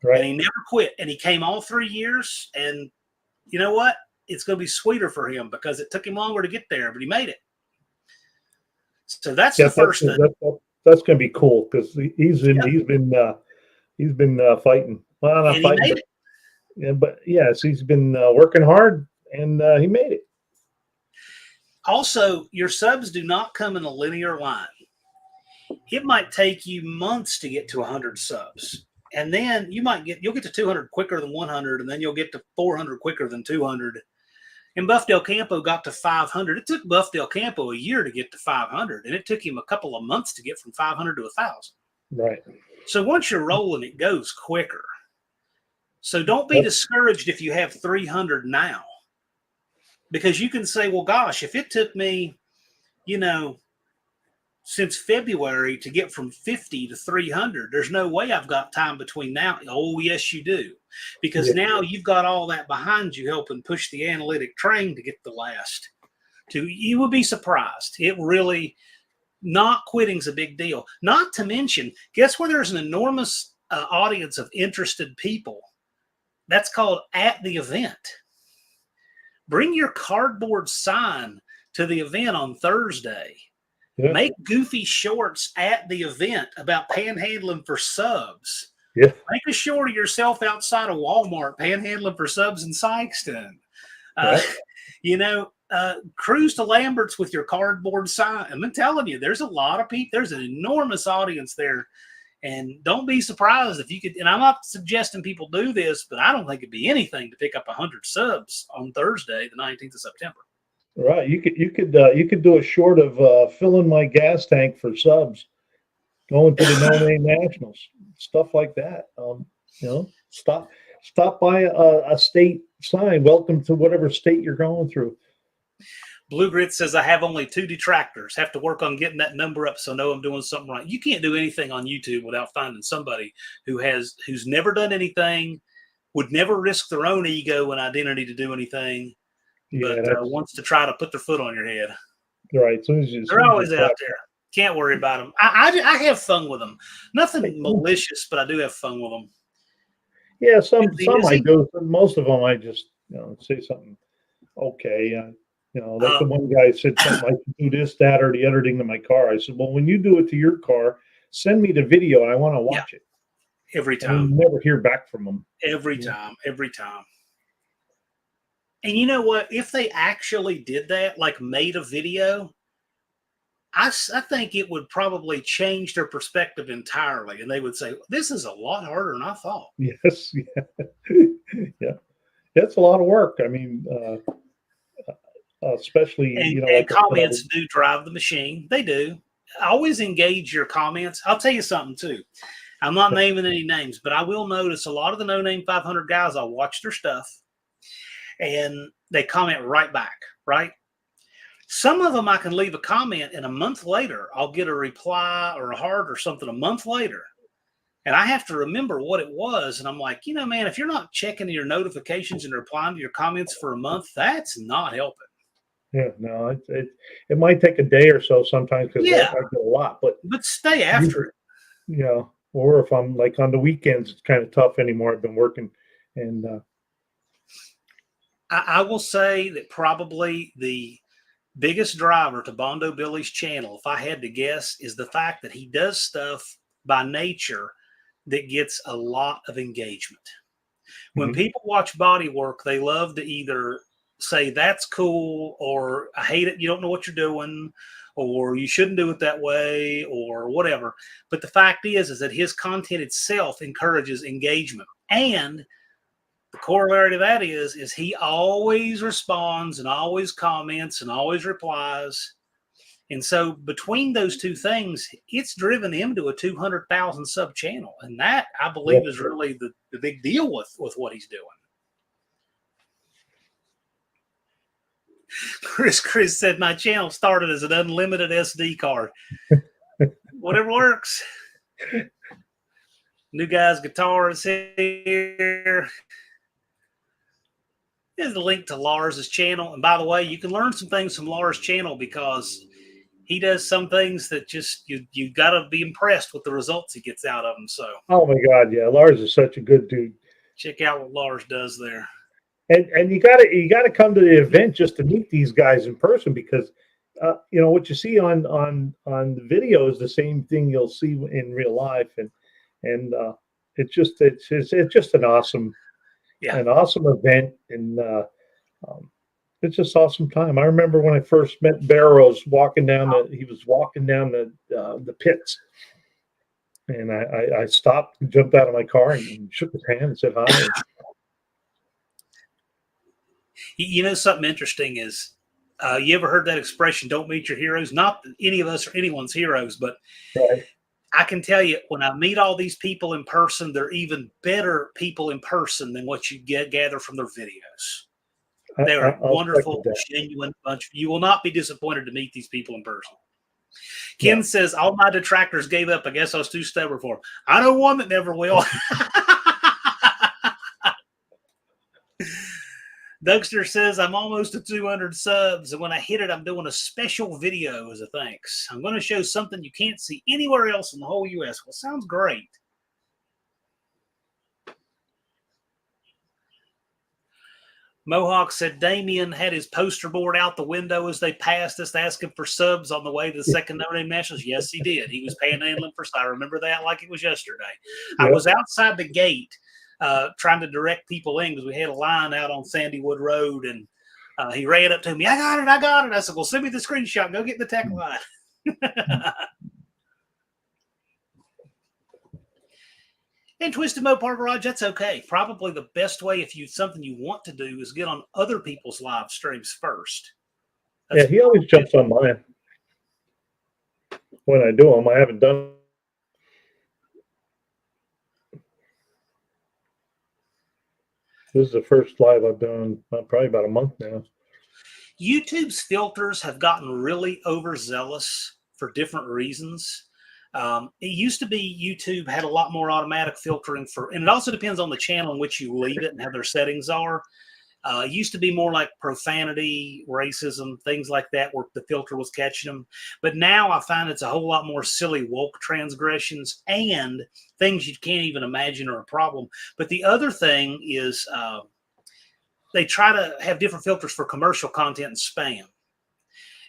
Right. and he never quit. And he came all 3 years. And you know what? It's going to be sweeter for him because it took him longer to get there, but he made it. So that's the first thing. That's going to be cool, because he's been fighting. Well, not And fighting, he made it. Yeah, but yes, he's been working hard, and he made it. Also, your subs do not come in a linear line. It might take you months to get to 100 subs. And then you'll get to 200 quicker than 100, and then you'll get to 400 quicker than 200. And Buff Del Campo got to 500. It took Buff Del Campo a year to get to 500, and it took him a couple of months to get from 500 to 1,000. Right. So once you're rolling, it goes quicker. So don't be discouraged if you have 300 now, because you can say, well, gosh, if it took me, since February to get from 50 to 300, there's no way I've got time between now. Oh, yes, you do. Because now you've got all that behind you helping push the analytic train to get the last. You would be surprised. It really, not quitting's a big deal. Not to mention, guess where there's an enormous audience of interested people? That's called at the event. Bring your cardboard sign to the event on Thursday. Yeah. Make goofy shorts at the event about panhandling for subs. Yeah. Make a short of yourself outside of Walmart panhandling for subs in Sykeston. Cruise to Lambert's with your cardboard sign. I'm telling you, there's a lot of people. There's an enormous audience there. And don't be surprised if you could. And I'm not suggesting people do this, but I don't think it'd be anything to pick up 100 subs on Thursday, the 19th of September. Right, you could do a short of filling my gas tank for subs, going to the No Name Nationals, stuff like that. Stop by a state sign. Welcome to whatever state you're going through. Blue Grit says, I have only 2 detractors. Have to work on getting that number up so I know I'm doing something right. You can't do anything on YouTube without finding somebody who's never done anything, would never risk their own ego and identity to do anything. But wants to try to put their foot on your head. Right. They're always out there. Can't worry about them. I have fun with them. Nothing malicious, but I do have fun with them. Yeah, some I do. Most of them I just say something. Okay, like the one guy said something. I can do this, that, or the other thing to my car. I said, well, when you do it to your car, send me the video. I want to watch it. Every time. You never hear back from them. Every time. And you know what? If they actually did that, like made a video, I think it would probably change their perspective entirely. And they would say, this is a lot harder than I thought. Yes. Yeah. That's a lot of work. I mean, especially, and comments do drive the machine. They do. Always engage your comments. I'll tell you something, too. I'm not naming any names, but I will notice a lot of the No Name 500 guys, I'll watch their stuff. And they comment right back, right? Some of them I can leave a comment, and a month later, I'll get a reply or a heart or something a month later. And I have to remember what it was. And I'm like, man, if you're not checking your notifications and replying to your comments for a month, that's not helping. Yeah, no, it might take a day or so sometimes because I get a lot. But stay after it. Yeah. Or if I'm like on the weekends, it's kind of tough anymore. I've been working and I will say that probably the biggest driver to Bondo Billy's channel, if I had to guess, is the fact that he does stuff by nature that gets a lot of engagement. When people watch body work, they love to either say that's cool, or I hate it, you don't know what you're doing, or you shouldn't do it that way, or whatever. But the fact is that his content itself encourages engagement. And the corollary to that is he always responds and always comments and always replies. And so between those two things, it's driven him to a 200,000 sub channel. And that, I believe, is really the big deal with what he's doing. Chris said, my channel started as an unlimited SD card. Whatever works. New guy's guitar is here. Here's the link to Lars's channel. And by the way, you can learn some things from Lars' channel, because he does some things that just you got to be impressed with the results he gets out of them. So, oh my God, yeah, Lars is such a good dude. Check out what Lars does there. And you gotta come to the event just to meet these guys in person, because you know what you see on the video is the same thing you'll see in real life, and it's just an awesome event, and it's just awesome time. I remember when I first met Barrows he was walking down the pits, and I stopped, jumped out of my car, and shook his hand and said hi. You know, something interesting is, you ever heard that expression, don't meet your heroes? Not that any of us are anyone's heroes, but right. I can tell you, when I meet all these people in person, they're even better people in person than what you gather from their videos. They're a wonderful, genuine bunch. You will not be disappointed to meet these people in person. Ken says, all my detractors gave up. I guess I was too stubborn for them. I know one that never will. Dougster says, I'm almost to 200 subs, and when I hit it, I'm doing a special video as a thanks. I'm going to show something you can't see anywhere else in the whole U.S. Well, sounds great. Mohawk said Damien had his poster board out the window as they passed us, asking for subs on the way to the second No Name Nationals. Yes, he did. He was panhandling for. I remember that like it was yesterday. Yep. I was outside the gate trying to direct people in, because we had a line out on Sandywood Road, and he ran up to me. I got it. I said, well, send me the screenshot. Go get the tech line. And Twisted Mopar Garage, that's okay. Probably the best way, if you something you want to do, is get on other people's live streams first. That's he always jumps on mine when I do them. I haven't done. This is the first live I've done probably about a month now. YouTube's filters have gotten really overzealous for different reasons. It used to be YouTube had a lot more automatic filtering and it also depends on the channel in which you leave it and how their settings are. It used to be more like profanity, racism, things like that, where the filter was catching them. But now I find it's a whole lot more silly woke transgressions and things you can't even imagine are a problem. But the other thing is they try to have different filters for commercial content and spam.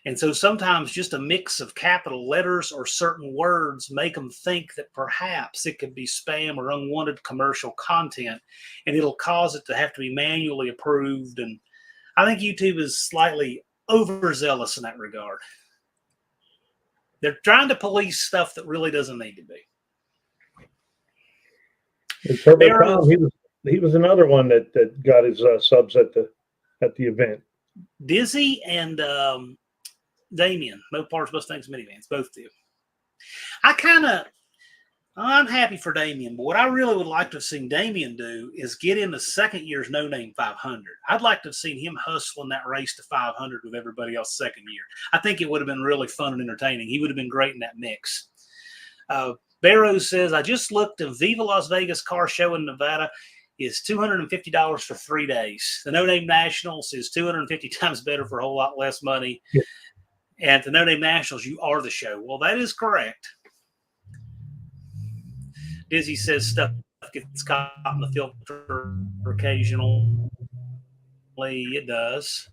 And so sometimes just a mix of capital letters or certain words make them think that perhaps it could be spam or unwanted commercial content, and it'll cause it to have to be manually approved. And I think YouTube is slightly overzealous in that regard. They're trying to police stuff that really doesn't need to be. He was another one that got his subs at the event. Dizzy and Damien, Mopar's Best Things Minivans, both do. I'm happy for Damien, but what I really would like to have seen Damien do is get in the second year's No Name 500. I'd like to have seen him hustling that race to 500 with everybody else second year. I think it would have been really fun and entertaining. He would have been great in that mix. Barrows says, I just looked at Viva Las Vegas Car Show in Nevada is $250 for 3 days. The No Name Nationals is 250 times better for a whole lot less money. Yeah. And the No Name Nationals, you are the show. Well, that is correct. Dizzy says stuff gets caught in the filter occasionally. It does.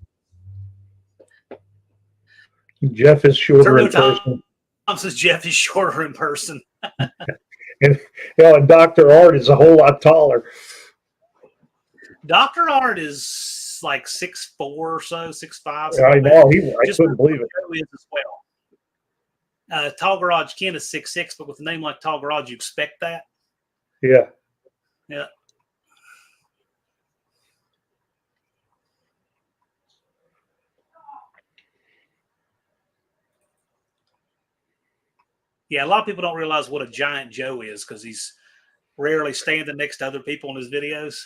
Jeff is shorter in person. Tom says Jeff is shorter in person. and Dr. Art is a whole lot taller. Dr. Art is like 6'4" or so, 6'5". Yeah, I know. I Just couldn't believe it. Joe is as well. Tall Garage Ken is 6'6", but with a name like Tall Garage, you expect that. Yeah. Yeah. Yeah, a lot of people don't realize what a giant Joe is because he's rarely standing next to other people in his videos.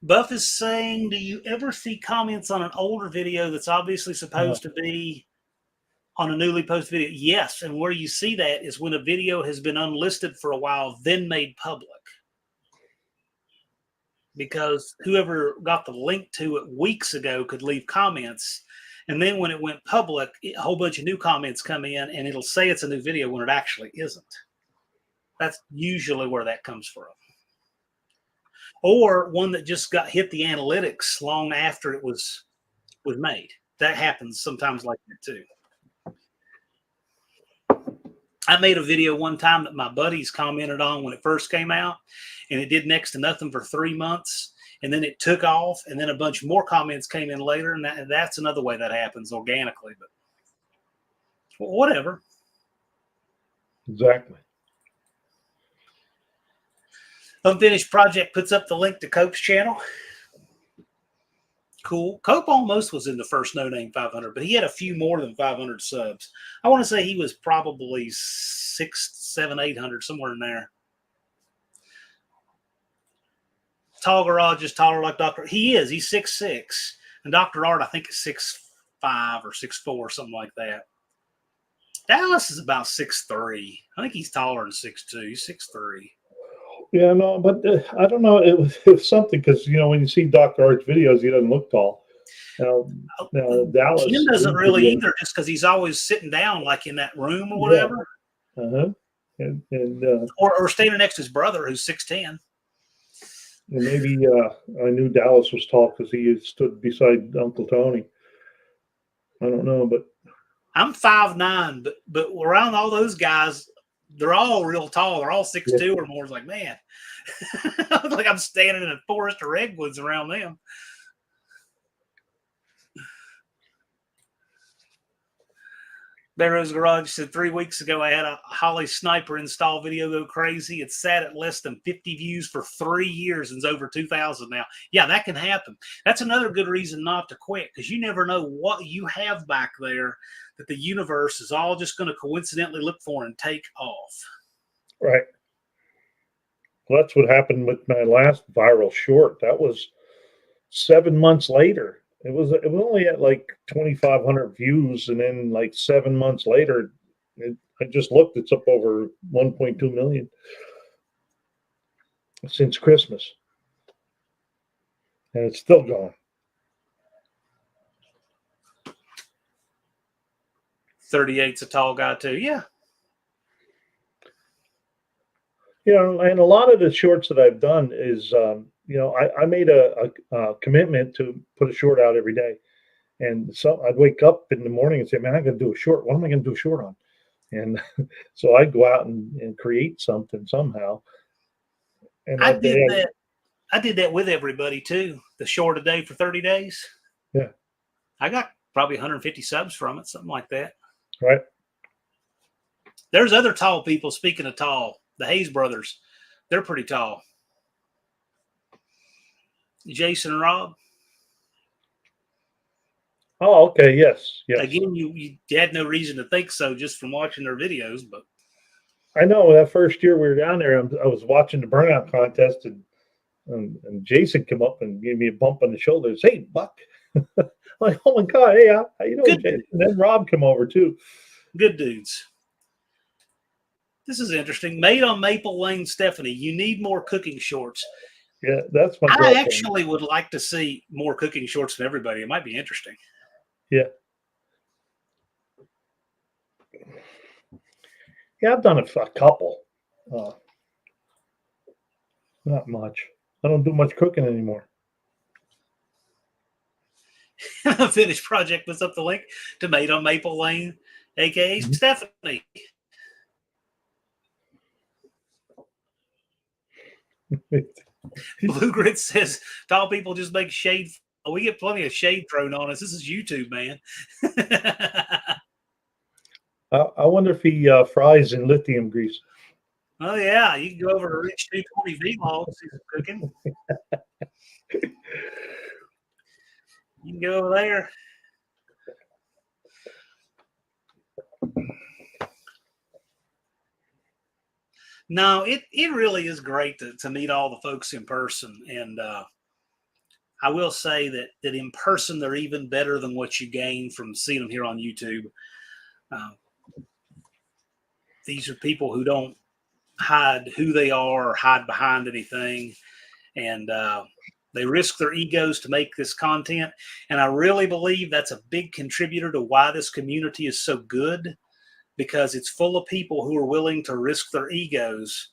Buff is saying, do you ever see comments on an older video that's obviously supposed to be on a newly posted video? Yes, and where you see that is when a video has been unlisted for a while, then made public. Because whoever got the link to it weeks ago could leave comments. And then when it went public, a whole bunch of new comments come in and it'll say it's a new video when it actually isn't. That's usually where that comes from. Or one that just got hit the analytics long after it was made. That happens sometimes like that too. I made a video one time that my buddies commented on when it first came out, and it did next to nothing for 3 months, and then it took off, and then a bunch more comments came in later, and that's another way that happens organically. But well, whatever. Exactly. Unfinished Project puts up the link to Cope's channel. Cool. Cope almost was in the first No Name 500, but he had a few more than 500 subs. I want to say he was probably 600, 700, 800, somewhere in there. Tall Garage is taller like Dr. He is. He's 6'6". And Dr. Art, I think, is 6'5" or 6'4", something like that. Dallas is about 6'3". I think he's taller than 6'2". He's 6'3". Yeah, no, but I don't know. It was something because, when you see Dr. Art's videos, he doesn't look tall. Now Dallas. Ken doesn't really either, just because he's always sitting down, like in that room or whatever. Yeah. And or standing next to his brother, who's 6'10". And maybe I knew Dallas was tall because he stood beside Uncle Tony. I don't know, but I'm 5'9", but around all those guys, they're all real tall. They're all 6'2" or more. It's like, man, like I'm standing in a forest of redwoods around them. Barrow's Garage said 3 weeks ago I had a Holly Sniper install video go crazy. It's sat at less than 50 views for 3 years and it's over 2,000 now. Yeah, that can happen. That's another good reason not to quit, because you never know what you have back there that the universe is all just going to coincidentally look for and take off. Right. Well, that's what happened with my last viral short. That was 7 months later. It was only at like 2,500 views, and then like 7 months later, I just looked. It's up over 1.2 million since Christmas, and it's still going. 38's a tall guy too. Yeah. And a lot of the shorts that I've done is, I made a commitment to put a short out every day. And so I'd wake up in the morning and say, man, I got to do a short. What am I going to do a short on? And so I'd go out and create something somehow. And I did that with everybody too. The short a day for 30 days. Yeah. I got probably 150 subs from it, something like that. Right. There's other tall people. Speaking of tall, the Hayes brothers, they're pretty tall. Jason and Rob. Oh, okay. Yes. Again, you had no reason to think so just from watching their videos, but I know that first year we were down there, I was watching the burnout contest, and Jason came up and gave me a bump on the shoulder. Hey, Buck. I'm like, oh my God, hey, how you doing, Jason? And then Rob came over too. Good dudes. This is interesting. Made on Maple Lane, Stephanie. You need more cooking shorts. Yeah, that's my girlfriend. I actually would like to see more cooking shorts from everybody. It might be interesting. Yeah. Yeah, I've done a couple. Not much. I don't do much cooking anymore. Finished Project puts up the link to Made on Maple Lane, aka Stephanie. Blue Grit says tall people just make shade. We get plenty of shade thrown on us. This is YouTube, man. I wonder if he fries in lithium grease. Oh yeah, you can go over to Rich 220 Vlog, see some cooking. You can go over there. No, it really is great to meet all the folks in person, and I will say that in person they're even better than what you gain from seeing them here on YouTube. These are people who don't hide who they are or hide behind anything, and they risk their egos to make this content. And I really believe that's a big contributor to why this community is so good, because it's full of people who are willing to risk their egos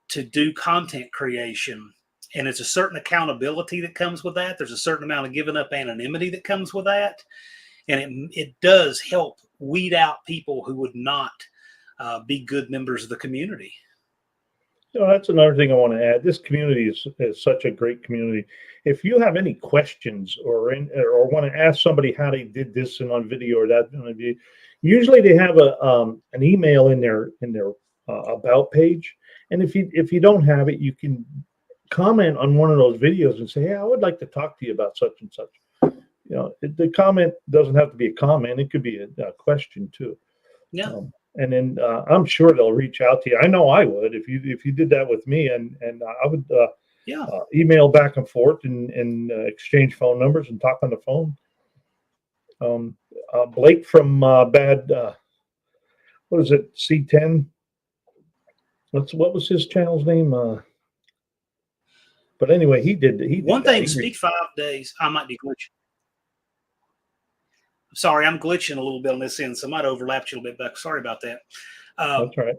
to do content creation. And it's a certain accountability that comes with that. There's a certain amount of giving up anonymity that comes with that. And it does help weed out people who would not be good members of the community. That's another thing I want to add. This community is such a great community. If you have any questions or want to ask somebody how they did this and on video or that on video, usually they have an email in their about page. And if you don't have it, you can comment on one of those videos and say, "Hey, I would like to talk to you about such and such." The comment doesn't have to be a comment; it could be a question too. Yeah. And then I'm sure they'll reach out to you. I know I would if you did that with me, and I would email back and forth and exchange phone numbers and talk on the phone. Blake from Bad, what is it? C10. What was his channel's name? But anyway, he did One thing. Speak 5 days. I might be glitching. Sorry, I'm glitching a little bit on this end, so I might overlap you a little bit back. Sorry about that. That's right.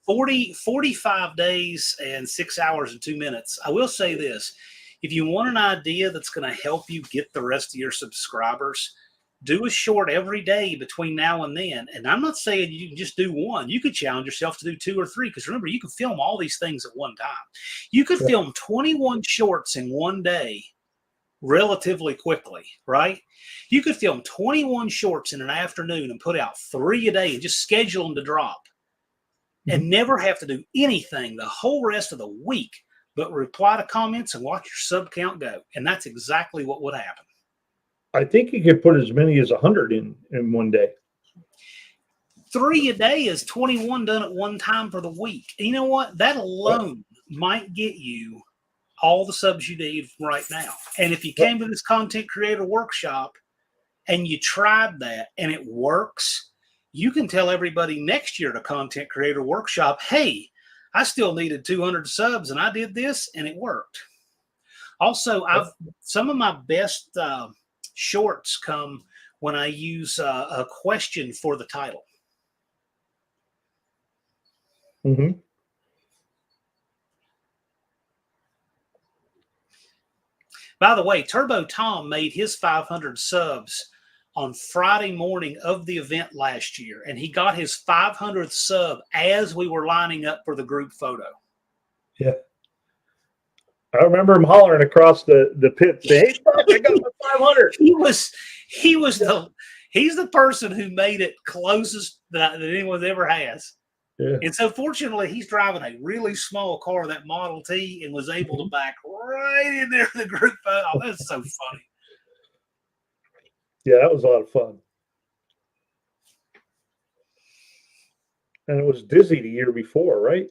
45 days and 6 hours and 2 minutes. I will say this. If you want an idea that's going to help you get the rest of your subscribers, do a short every day between now and then. And I'm not saying you can just do one. You could challenge yourself to do 2 or 3, because remember, you can film all these things at one time. You could film 21 shorts in one day relatively quickly, right? You could film 21 shorts in an afternoon and put out 3 a day and just schedule them to drop and never have to do anything the whole rest of the week but reply to comments and watch your sub count go. And that's exactly what would happen. I think you could put as many as 100 in one day. 3 a day is 21 done at one time for the week. And you know what? That alone might get you all the subs you need right now. And if you came to this content creator workshop and you tried that and it works, you can tell everybody next year at a content creator workshop, hey, I still needed 200 subs and I did this and it worked. Also, some of my best shorts come when I use a question for the title. By the way, Turbo Tom made his 500 subs on Friday morning of the event last year, and he got his 500th sub as we were lining up for the group photo. Yeah. I remember him hollering across the pit, saying, "Hey, I got my 500." He's the person who made it closest that anyone ever has. Yeah. And so fortunately, he's driving a really small car, that Model T, and was able to back right in there in the group photo. Oh, that's so funny. Yeah, that was a lot of fun. And it was Dizzy the year before, right?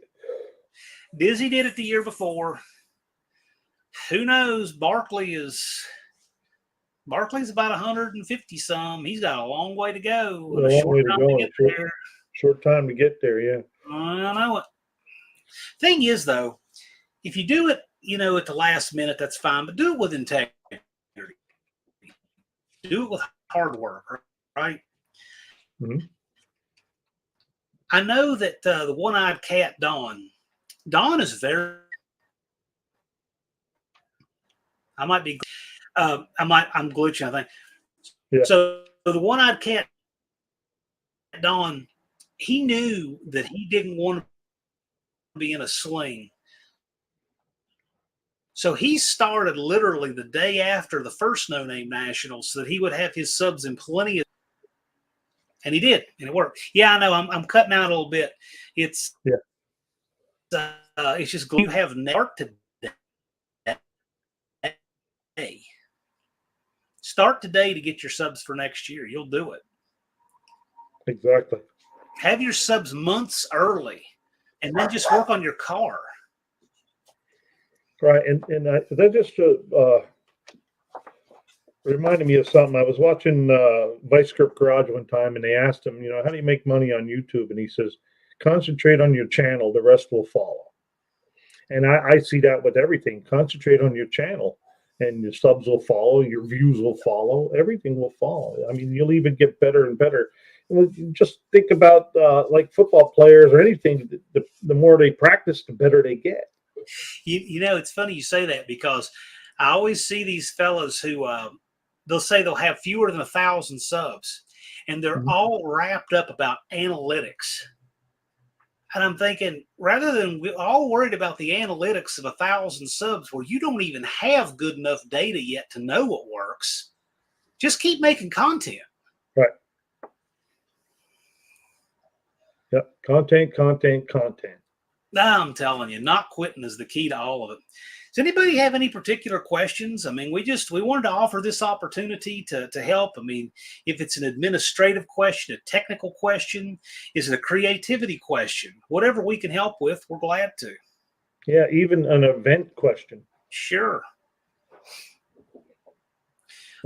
Dizzy did it the year before. Who knows? Barkley's about 150 some. He's got a long way to go. A long way to go. Short time to get there, yeah. I know it. Thing is, though, if you do it, at the last minute, that's fine. But do it with integrity. Do it with hard work, right? I know that the one-eyed cat, Dawn is very. I might be. I'm glitching, I think. Yeah. So the one-eyed cat, Dawn, he knew that he didn't want to be in a sling. So he started literally the day after the first No Name Nationals so that he would have his subs in plenty of, and he did, and it worked. Yeah, I know. I'm cutting out a little bit. It's it's just you have start today. Start today to get your subs for next year. You'll do it. Exactly. Have your subs months early, and then just work on your car. Right, and that just reminded me of something. I was watching Vice Grip Garage one time, and they asked him, how do you make money on YouTube? And he says, concentrate on your channel, the rest will follow. And I see that with everything. Concentrate on your channel, and your subs will follow, your views will follow, everything will follow. I mean, you'll even get better and better. Just think about like football players or anything. The more they practice, the better they get. It's funny you say that, because I always see these fellows who they'll say they'll have fewer than 1,000 subs, and they're all wrapped up about analytics. And I'm thinking, rather than we're all worried about the analytics of 1,000 subs where you don't even have good enough data yet to know what works, just keep making content. Right. Yep. Content. I'm telling you, not quitting is the key to all of it. Does anybody have any particular questions? I mean, we wanted to offer this opportunity to help. I mean, if it's an administrative question, a technical question, is it a creativity question? Whatever we can help with, we're glad to. Yeah, even an event question. Sure.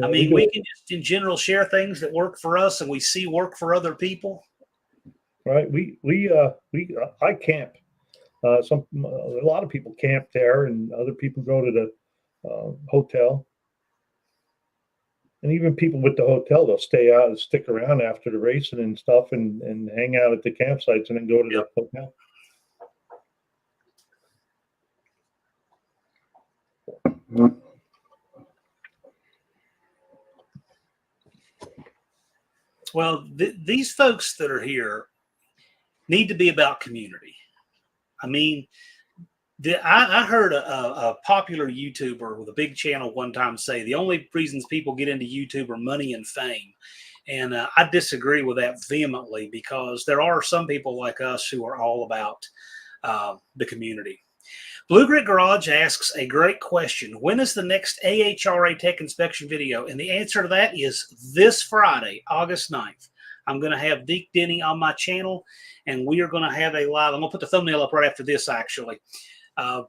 I mean, we can just in general share things that work for us and we see work for other people. Right. I camp. A lot of people camp there, and other people go to the hotel. And even people with the hotel, they'll stay out and stick around after the racing and stuff, and hang out at the campsites, and then go to the hotel. Well, these folks that are here need to be about community. I mean, I heard a popular YouTuber with a big channel one time say the only reasons people get into YouTube are money and fame. And I disagree with that vehemently, because there are some people like us who are all about the community. Blue Grit Garage asks a great question. When is the next AHRA tech inspection video? And the answer to that is this Friday, August 9th. I'm going to have Deke Denny on my channel, and we are going to have a live. I'm going to put the thumbnail up right after this, actually. We're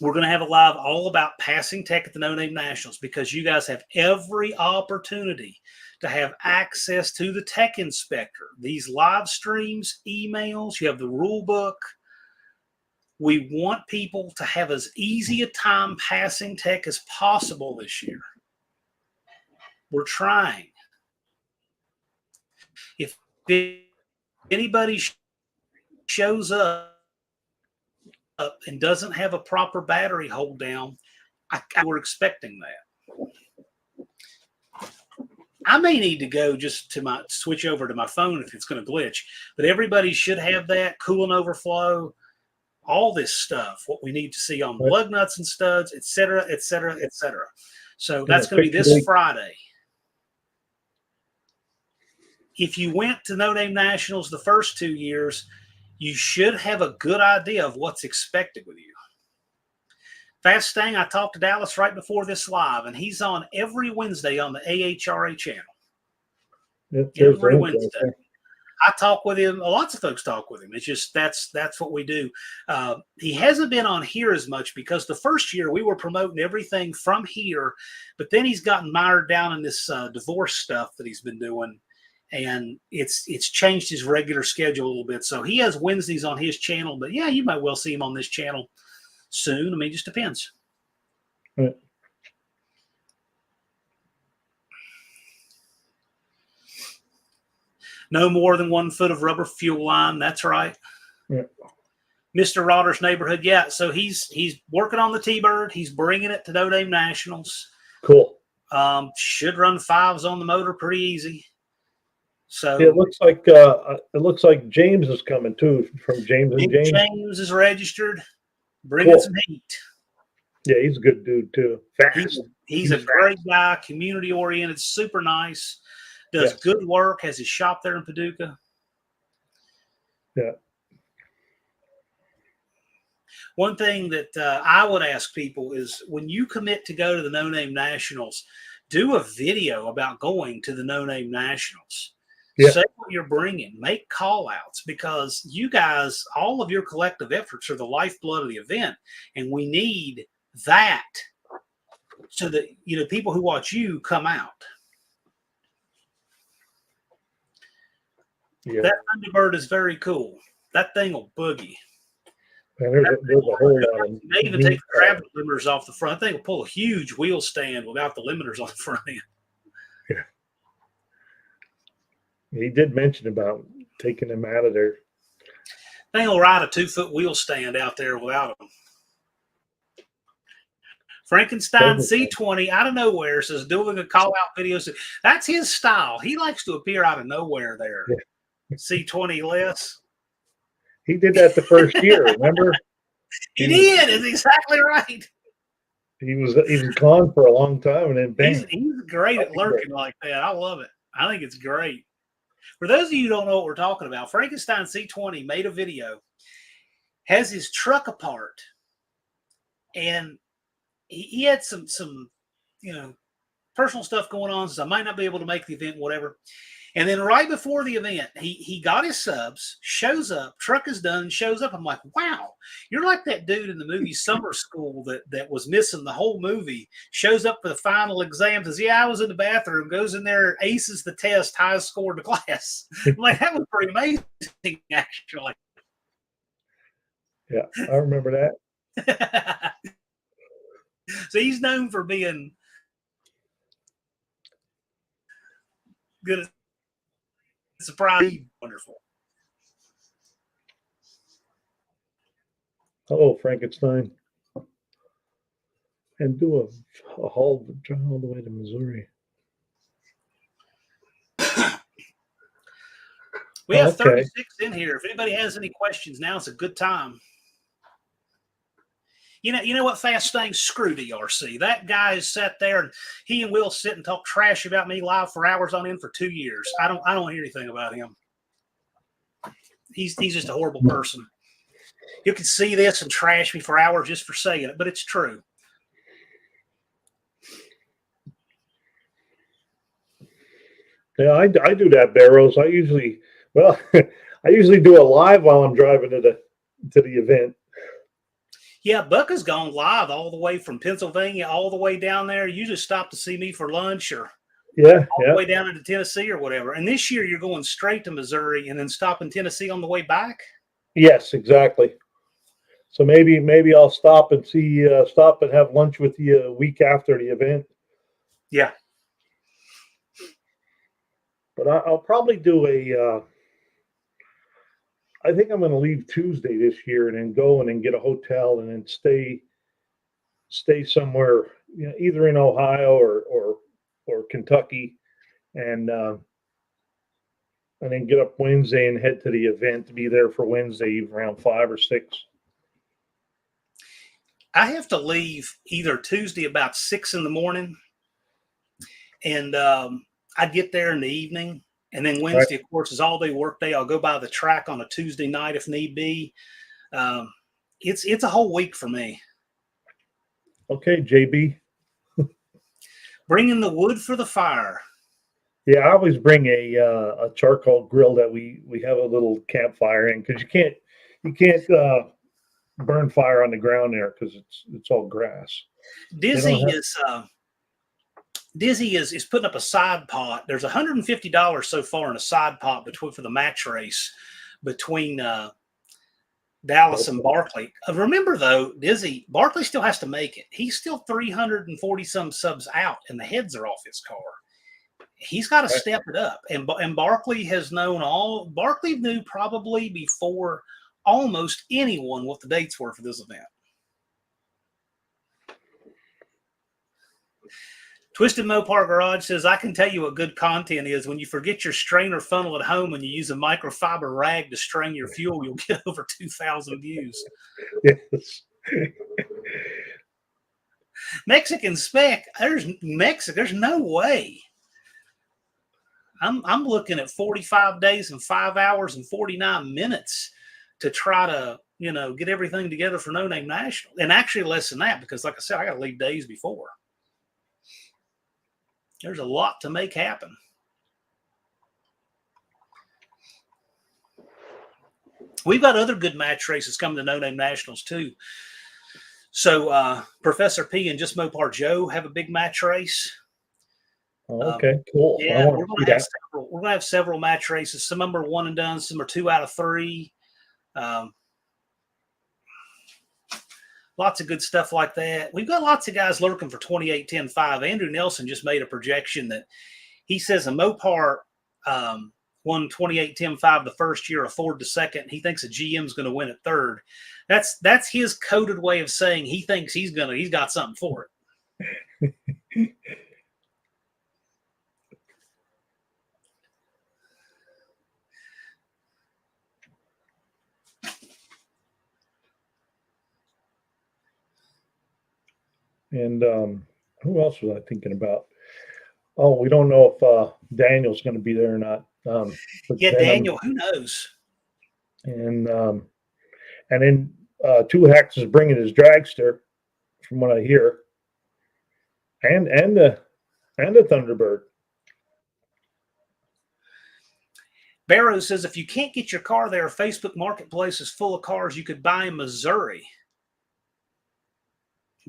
going to have a live all about passing tech at the No Name Nationals, because you guys have every opportunity to have access to the tech inspector. These live streams, emails, you have the rule book. We want people to have as easy a time passing tech as possible this year. We're trying. If anybody shows up and doesn't have a proper battery hold down, we're expecting that. I may need to go just to switch over to my phone if it's going to glitch, but everybody should have that coolant overflow, all this stuff, what we need to see on lug nuts and studs, et cetera, et cetera, et cetera. So that's going to be this Friday. If you went to No Name Nationals the first 2 years, you should have a good idea of what's expected with you. Fast Stang, I talked to Dallas right before this live, and he's on every Wednesday on the AHRA channel. Every Wednesday. I talk with him. Lots of folks talk with him. It's just that's what we do. He hasn't been on here as much because the first year we were promoting everything from here, but then he's gotten mired down in this divorce stuff that he's been doing, and it's changed his regular schedule a little bit. So he has Wednesdays on his channel, but yeah, you might well see him on this channel soon. I mean, it just depends. Right. No more than 1 foot of rubber fuel line. That's right. Yeah. Mr. Rodder's neighborhood. Yeah. So he's working on the T-Bird. He's bringing it to No Name Nationals. Cool. Should run 5s on the motor pretty easy. So yeah, it looks like James is coming too, from James and James. James is registered, bringing some heat. Yeah, he's a good dude too. Fast. He's a great guy, community oriented, super nice, does good work, has his shop there in Paducah. Yeah. One thing that I would ask people is when you commit to go to the No Name Nationals, do a video about going to the No Name Nationals. Yeah. Say what you're bringing, make call outs, because you guys, all of your collective efforts are the lifeblood of the event. And we need that so that, you know, people who watch you come out. Yeah. That Thunderbird is very cool. That thing will boogie. Man, there's a whole lot of. You may even take the travel limiters off the front. That thing will pull a huge wheel stand without the limiters on the front end. Yeah. He did mention about taking them out of there. Thing will ride a 2-foot wheel stand out there without them. Frankenstein C20 out of nowhere says doing a call out video. That's his style. He likes to appear out of nowhere there. Yeah. C20 less. He did that the first year, remember? He did. It's exactly right. He was gone for a long time, and then bang. He's great at lurking like that. I love it. I think it's great. For those of you who don't know what we're talking about, Frankenstein C20 made a video, has his truck apart, and he had some you know, personal stuff going on, so I might not be able to make the event, whatever. And then right before the event, he got his subs, shows up, truck is done, shows up. I'm like, wow, you're like that dude in the movie Summer School that was missing the whole movie, shows up for the final exam, says, yeah, I was in the bathroom, goes in there, aces the test, highest score in the class. I'm like, that was pretty amazing, actually. Yeah, I remember that. So he's known for being good at surprise. Wonderful. Oh, Frankenstein. And do a haul all the way to Missouri. We have 36 in here. If anybody has any questions, now's a good time. You know what, Fast Things? Screw DRC. That guy has sat there, and he and Will sit and talk trash about me live for hours on end for 2 years. I don't hear anything about him. He's just a horrible person. You can see this and trash me for hours just for saying it, but it's true. Yeah, I do that, Barrows. I usually do a live while I'm driving to the event. Yeah, Buck has gone live all the way from Pennsylvania all the way down there. You just stop to see me for lunch or the way down into Tennessee or whatever. And this year you're going straight to Missouri and then stop in Tennessee on the way back? Yes, exactly. So maybe I'll stop and have lunch with you a week after the event. Yeah. But I'll probably do I think I'm going to leave Tuesday this year and then go and then get a hotel and then stay somewhere, you know, either in Ohio or Kentucky, and then get up Wednesday and head to the event to be there for Wednesday around 5 or 6. I have to leave either Tuesday about 6 in the morning, and I get there in the evening. And then Wednesday, of course, is all day work day. I'll go by the track on a Tuesday night if need be. It's a whole week for me. Okay, JB. Bringing the wood for the fire. Yeah, I always bring a charcoal grill that we have a little campfire in, because you can't burn fire on the ground there because it's all grass. Dizzy is putting up a side pot. There's $150 so far in a side pot for the match race between Dallas and Barkley. Remember though, Barkley still has to make it. He's still 340 some subs out, and the heads are off his car. He's got to step it up. And Barkley has known Barkley knew probably before almost anyone what the dates were for this event. Twisted Mopar Garage says, I can tell you what good content is. When you forget your strainer funnel at home and you use a microfiber rag to strain your fuel, you'll get over 2,000 views. Yes. Mexican spec. There's no way. I'm looking at 45 days and 5 hours and 49 minutes to try to, get everything together for No Name National. And actually less than that, because like I said, I got to leave days before. There's a lot to make happen. We've got other good match races coming to No Name Nationals too. So Professor P and Just Mopar Joe have a big match race. Oh, okay, cool. Yeah, we're going to have several match races. Some of them are one and done. Some are 2 out of 3. Lots of good stuff like that. We've got lots of guys lurking for 28-10-5. Andrew Nelson just made a projection that he says a Mopar won 28-10-5 the first year, a Ford the second. He thinks a GM's going to win at third. That's his coded way of saying he thinks he's got something for it. And who else was I thinking about? Oh, we don't know if Daniel's going to be there or not. Yeah, Daniel, who knows? And then Two Hacks is bringing his dragster, from what I hear, and the Thunderbird. Barrow says if you can't get your car there, Facebook Marketplace is full of cars you could buy in Missouri.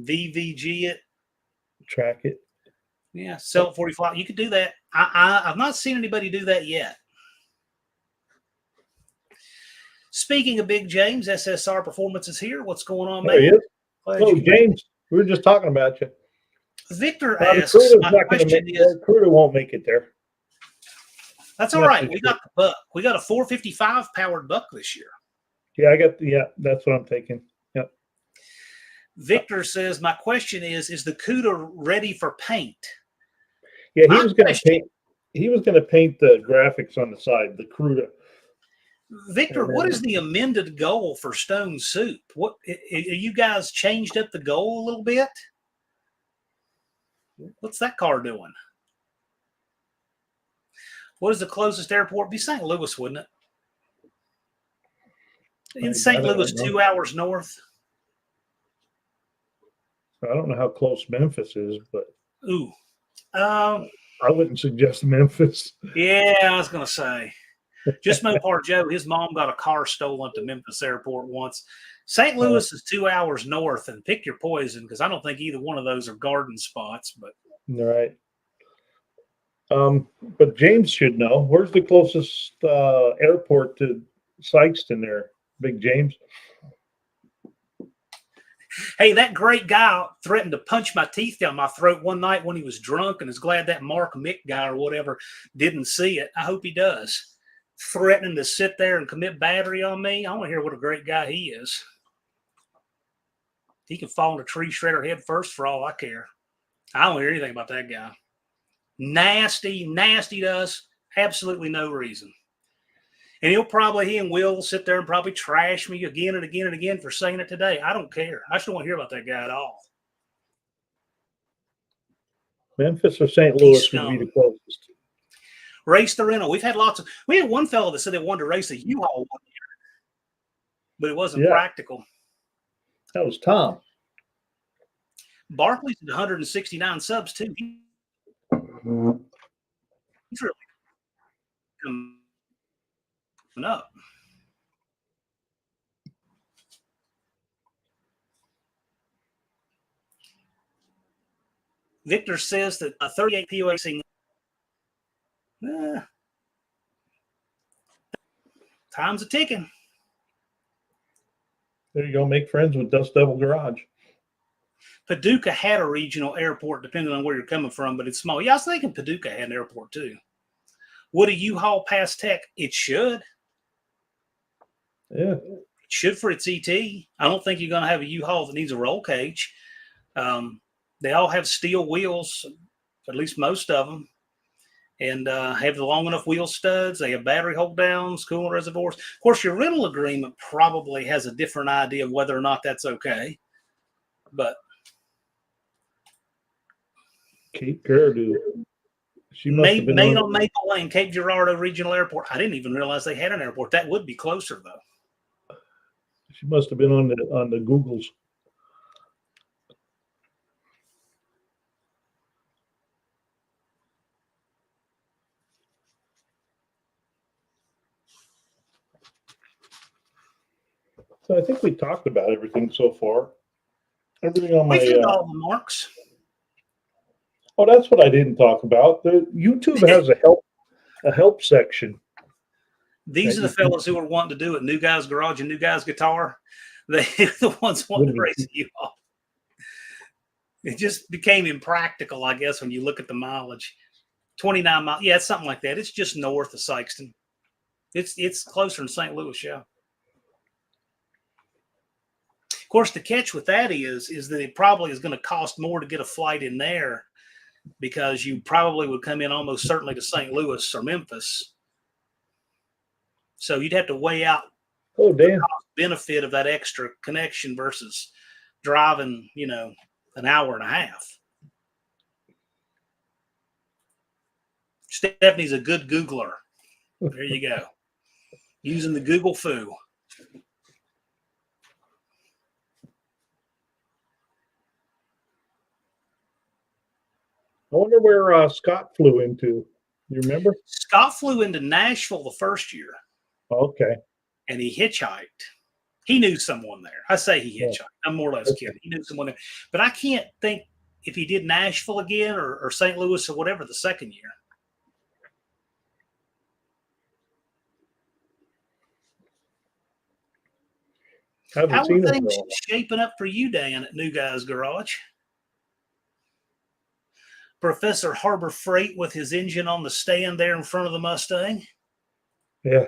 VVG it, track it. Yeah, sell it 45. You could do that. I've not seen anybody do that yet. Speaking of Big James, SSR Performance is here. What's going on, man? There he is. Hello, James. We were just talking about you. Victor asks, my question is, Cruder won't make it there. That's all right. We got the buck. We got a 455 powered buck this year. Yeah, that's what I'm taking. Yep. Victor says, my question is the CUDA ready for paint? Yeah, he was going to paint. He was going to paint the graphics on the side, the CUDA. Victor, what is the amended goal for Stone Soup? What you guys changed up the goal a little bit? What's that car doing? What is the closest airport? Be St. Louis, wouldn't it? In St. Louis, 2 hours north. I don't know how close Memphis is, but I wouldn't suggest Memphis. Yeah, I was going to say. Just Mopar Joe, his mom got a car stolen to Memphis Airport once. St. Louis is 2 hours north, and pick your poison because I don't think either one of those are garden spots. But right. But James should know. Where's the closest airport to Sykeston there, Big James? Hey, that great guy threatened to punch my teeth down my throat one night when he was drunk, and is glad that Mark Mick guy or whatever didn't see it. I hope he does. Threatening to sit there and commit battery on me. I want to hear what a great guy he is. He can fall in a tree shredder head first for all I care. I don't hear anything about that guy. Nasty to us. Absolutely no reason. And he and Will sit there and probably trash me again and again and again for saying it today. I don't care. I just don't want to hear about that guy at all. Memphis or St. Louis would be the closest. Race the rental. We had one fellow that said they wanted to race a U-Haul one year, but it wasn't practical. That was Tom. Barkley's at 169 subs too. He's really coming up. Victor says that a 38 POA time's a ticking. There you go. Make friends with Dust Devil Garage. Paducah had a regional airport, depending on where you're coming from, but it's small. Yeah, I was thinking Paducah had an airport too. Would a U-Haul pass tech? It should. Yeah. It should for its ET. I don't think you're going to have a U-Haul that needs a roll cage. They all have steel wheels, at least most of them, and have the long enough wheel studs. They have battery hold downs, coolant reservoirs. Of course, your rental agreement probably has a different idea of whether or not that's okay. But Cape Girardeau. She must have been Made on. on Maple Lane, Cape Girardeau Regional Airport. I didn't even realize they had an airport. That would be closer though. She must have been on the Googles. So I think we talked about everything so far. Everything on We my. hit all the marks. Oh, that's what I didn't talk about. The YouTube has a help section. These are the fellows who are wanting to do it. New Guy's Garage and New Guy's Guitar. They're the ones wanting to race you off. It just became impractical, I guess, when you look at the mileage. 29 miles. Yeah, it's something like that. It's just north of Sykeston. It's closer than St. Louis, yeah. Of course, the catch with that is that it probably is going to cost more to get a flight in there because you probably would come in almost certainly to St. Louis or Memphis. So you'd have to weigh out the cost benefit of that extra connection versus driving, an hour and a half. Stephanie's a good Googler. There you go. Using the Google foo. I wonder where Scott flew into. You remember? Scott flew into Nashville the first year. Okay. And he hitchhiked. He knew someone there. I say he hitchhiked. I'm more or less kidding. He knew someone there. But I can't think if he did Nashville again or St. Louis or whatever the second year. How are things shaping up for you, Dan, at New Guy's Garage? Professor Harbor Freight with his engine on the stand there in front of the Mustang? Yeah.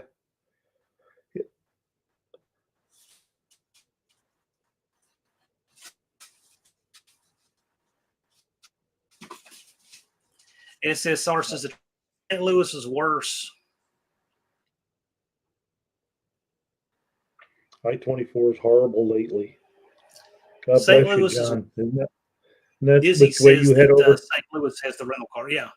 SSR says that St. Louis is worse. I-24 is horrible lately. God St. bless Louis you, John. is that's Dizzy which way says you head over. St. Louis has the rental car. Yeah.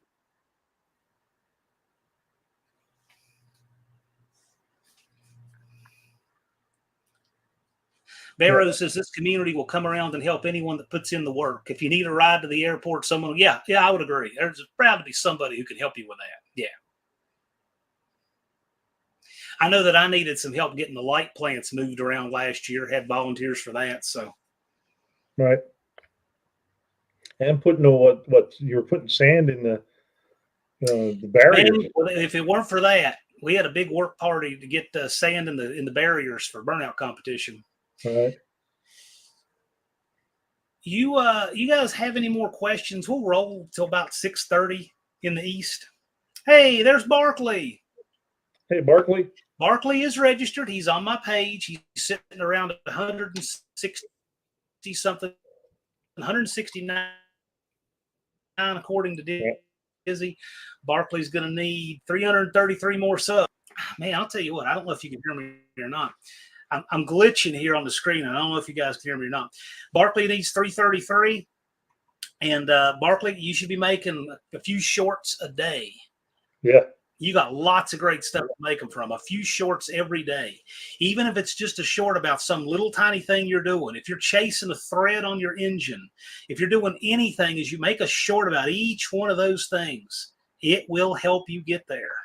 Barrow says this community will come around and help anyone that puts in the work. If you need a ride to the airport, someone, yeah, I would agree. There's proud to be somebody who can help you with that. Yeah. I know that I needed some help getting the light plants moved around last year, had volunteers for that. So. Right. And putting what you're putting sand in the barriers. Man, if it weren't for that, we had a big work party to get sand in the barriers for burnout competition. All right. You guys have any more questions? We'll roll till about 6:30 in the east. Hey, there's Barkley. Hey, Barkley. Barkley is registered. He's on my page. He's sitting around 160 something, 169 according to Dizzy. Barkley's going to need 333 more subs. Man, I'll tell you what. I don't know if you can hear me or not. I'm glitching here on the screen. I don't know if you guys can hear me or not. Barkley needs 333. And Barkley, you should be making a few shorts a day. Yeah. You got lots of great stuff to make them from. A few shorts every day. Even if it's just a short about some little tiny thing you're doing. If you're chasing a thread on your engine. If you're doing anything, as you make a short about each one of those things, it will help you get there.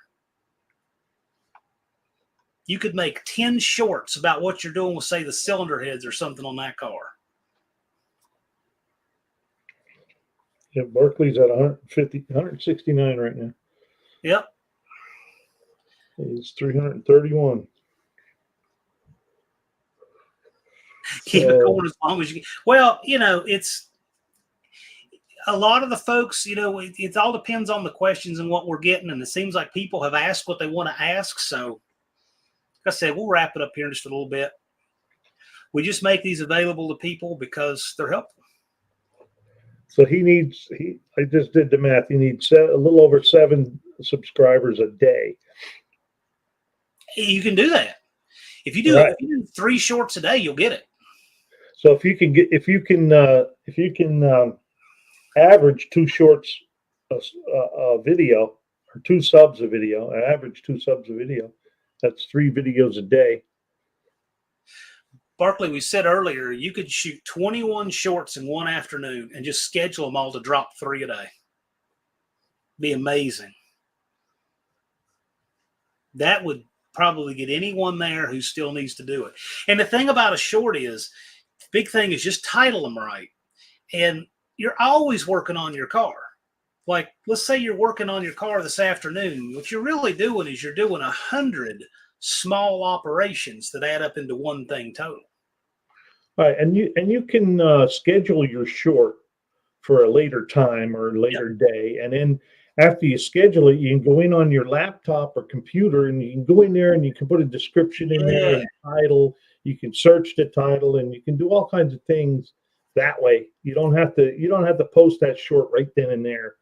You could make 10 shorts about what you're doing with, say, the cylinder heads or something on that car. Yeah, Barkley's at 169 right now. Yep. He's 331. Keep it going as long as you can. Well, it's a lot of the folks, it all depends on the questions and what we're getting. And it seems like people have asked what they want to ask. So, like I said, we'll wrap it up here in just a little bit. We just make these available to people because they're helpful. So I just did the math. He needs a little over 7 subscribers a day. You can do that. If you do 3 shorts a day, you'll get it. So if you can average 2 shorts a video, or 2 subs a video. I average 2 subs a video. That's 3 videos a day. Barkley, we said earlier, you could shoot 21 shorts in one afternoon and just schedule them all to drop 3 a day. Be amazing. That would probably get anyone there who still needs to do it. And the thing about a short is, the big thing is just title them right. And you're always working on your car. Like, let's say you're working on your car this afternoon. What you're really doing is you're doing 100 small operations that add up into one thing total. All right, and you can schedule your short for a later time or a later day, and then after you schedule it, you can go in on your laptop or computer, and you can go in there and you can put a description in there and title. You can search the title, and you can do all kinds of things that way. You don't have to post that short right then and there.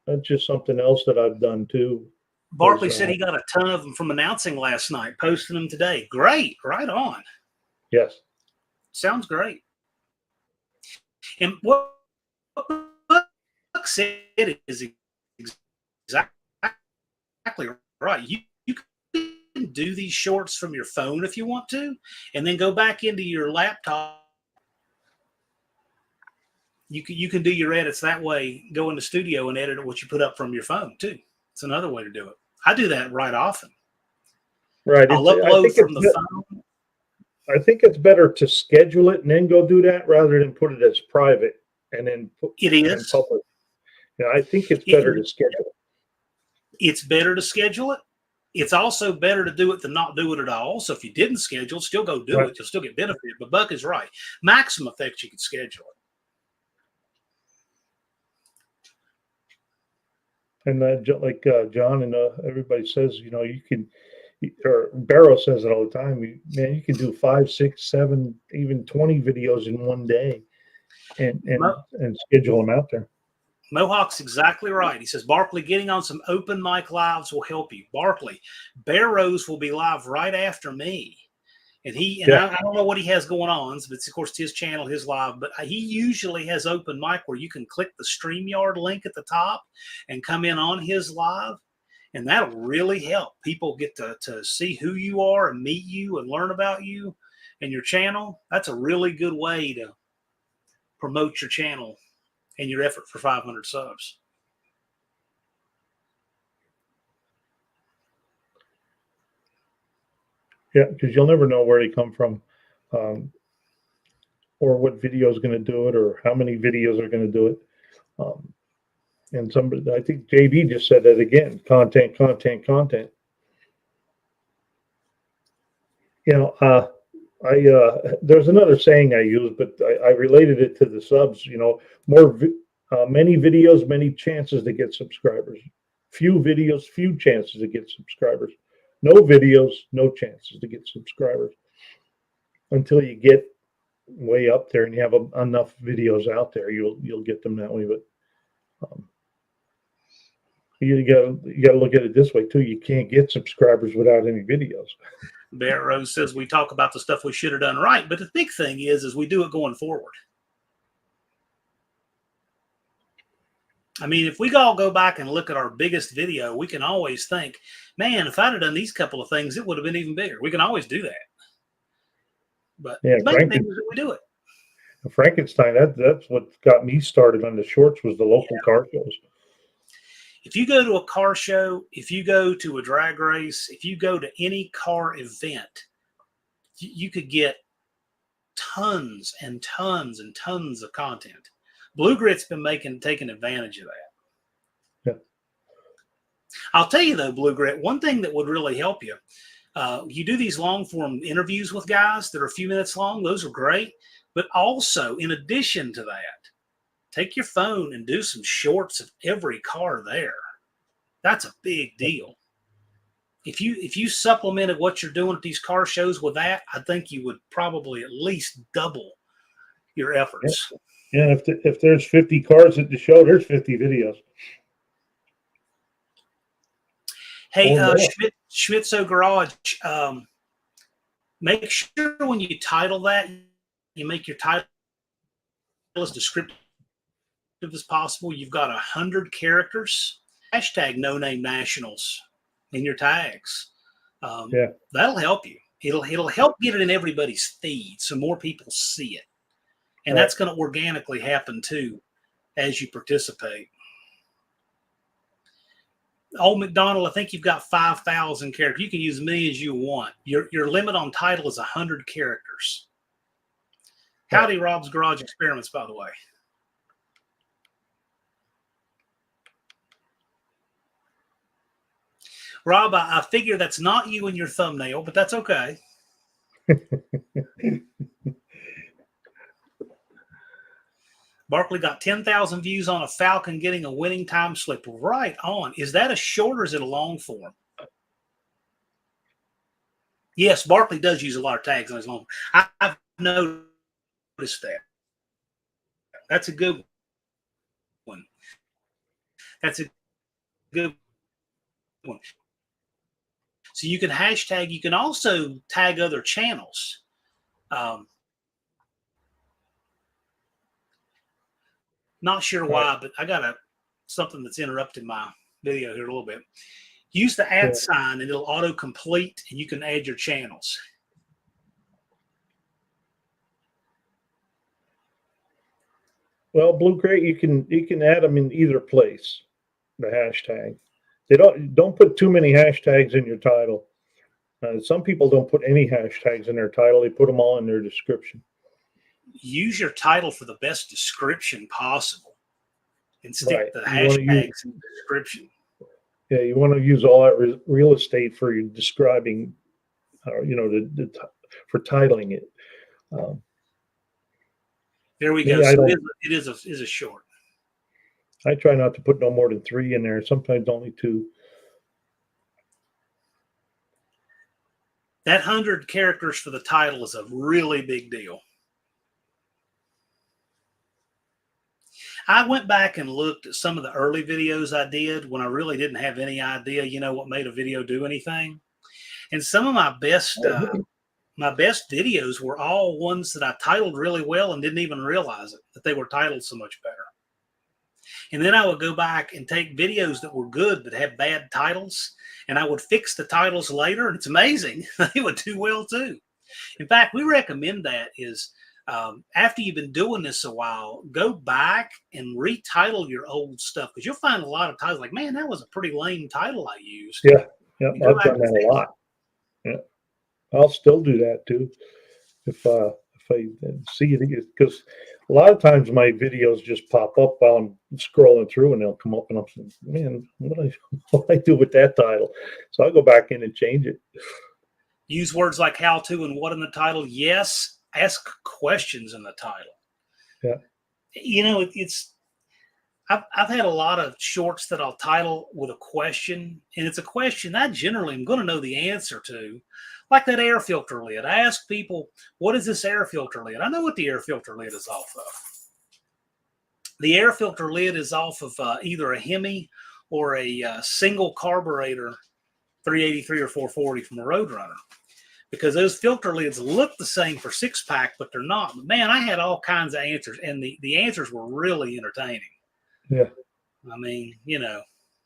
That's just something else that I've done too. Barkley said he got a ton of them from announcing last night, posting them today. Great, right on. Yes. Sounds great. And what Buck said is exactly right. You can do these shorts from your phone if you want to, and then go back into your laptop. You can do your edits that way. Go in the studio and edit what you put up from your phone too. It's another way to do it. I do that right often. Right. I'll upload from the phone. I think it's better to schedule it and then go do that rather than put it as private and then put it is public. Yeah, I think it's better to schedule it. It's better to schedule it. It's also better to do it than not do it at all. So if you didn't schedule, still go do it. You'll still get benefit. But Buck is right. Maximum effect, you can schedule it. And like John and everybody says, you can, or Barrow says it all the time. You can do 5, 6, 7, even 20 videos in one day, and schedule them out there. Mohawk's exactly right. He says, Barkley, getting on some open mic lives will help you. Barkley, Barrows will be live right after me. And I don't know what he has going on, but it's, of course, his channel, his live. But he usually has open mic where you can click the StreamYard link at the top and come in on his live. And that'll really help people get to see who you are and meet you and learn about you and your channel. That's a really good way to promote your channel and your effort for 500 subs. Yeah, because you'll never know where they come from, or what video is going to do it, or how many videos are going to do it. And somebody, I think JB just said that again: content, content, content. There's another saying I use, but I related it to the subs. Many videos, many chances to get subscribers. Few videos, few chances to get subscribers. No videos, no chances to get subscribers. Until you get way up there and you have enough videos out there, you'll get them that way. But you gotta look at it this way too. You can't get subscribers without any videos. Bear Rose says we talk about the stuff we should have done right, but the big thing is we do it going forward. I mean, if we all go back and look at our biggest video, we can always think, man, if I'd have done these couple of things, it would have been even bigger. We can always do that. But the main thing is that we do it. Frankenstein, that's what got me started on the shorts, was the local car shows. If you go to a car show, if you go to a drag race, if you go to any car event, you could get tons and tons and tons of content. Blue Grit's been taking advantage of that. Yeah. I'll tell you though, Blue Grit, one thing that would really help you, you do these long form interviews with guys that are a few minutes long. Those are great. But also, in addition to that, take your phone and do some shorts of every car there. That's a big deal. If you supplemented what you're doing at these car shows with that, I think you would probably at least double your efforts. Yeah, if there's 50 cars at the show, there's 50 videos. Hey, Schmitzo Garage, make sure when you title that, you make your title as descriptive as possible. You've got 100 characters. Hashtag no name nationals in your tags. That'll help you. It'll help get it in everybody's feed so more people see it. And that's going to organically happen too as you participate. Old McDonald, I think you've got 5,000 characters. You can use as many as you want. Your limit on title is 100 characters. Howdy, Rob's Garage Experiments, by the way. Rob, I figure that's not you in your thumbnail, but that's okay. Barkley got 10,000 views on a Falcon getting a winning time slip. Right on. Is that a short or is it a long form? Yes, Barkley does use a lot of tags on his long. I've noticed that. That's a good one. That's a good one. So you can hashtag. You can also tag other channels. Not sure why, but I got something that's interrupting my video here a little bit. Use the @ sign and it'll auto-complete and you can add your channels. Well, Blue Crate, you can add them in either place, the hashtag. They don't put too many hashtags in your title. Some people don't put any hashtags in their title. They put them all in their description. Use your title for the best description possible and stick the hashtags in the description. Yeah, you want to use all that real estate for your describing, for titling it. There we go. So it is a short. I try not to put no more than 3 in there. Sometimes only 2. That 100 characters for the title is a really big deal. I went back and looked at some of the early videos I did when I really didn't have any idea, what made a video do anything. And some of my best videos were all ones that I titled really well and didn't even realize it, that they were titled so much better. And then I would go back and take videos that were good but had bad titles, and I would fix the titles later, and it's amazing. They would do well too. In fact, we recommend that is after you've been doing this a while, go back and retitle your old stuff, because you'll find a lot of titles like, man, that was a pretpretty lame title I used. Yeah, I've done that a lot. Yeah, I'll still do that too if I see it, because a lot of times my videos just pop up while I'm scrolling through, and they'll come up, and I'm saying, man, what do I do with that title? So I'll go back in and change it. Use words like how to and what in the title. Yes. Ask questions in the title. Yeah. I've had a lot of shorts that I'll title with a question, and it's a question I generally am going to know the answer to, like that air filter lid. I ask people, what is this air filter lid? I know what the air filter lid is off of. The air filter lid is off of either a Hemi or a single carburetor 383 or 440 from a Roadrunner. Because those filter lids look the same for 6-pack, but they're not. But man, I had all kinds of answers, and the answers were really entertaining. Yeah. I mean,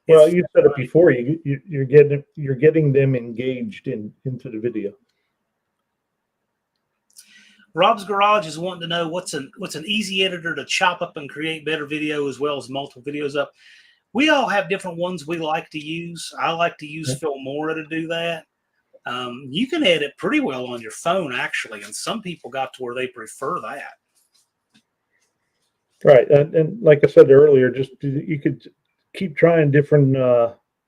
Well, you said it before. You're getting them engaged into the video. Rob's Garage is wanting to know what's an easy editor to chop up and create better video as well as multiple videos up. We all have different ones we like to use. I like to use Filmora to do that. You can edit pretty well on your phone, actually, and some people got to where they prefer that. Right, and like I said earlier, just you could keep trying different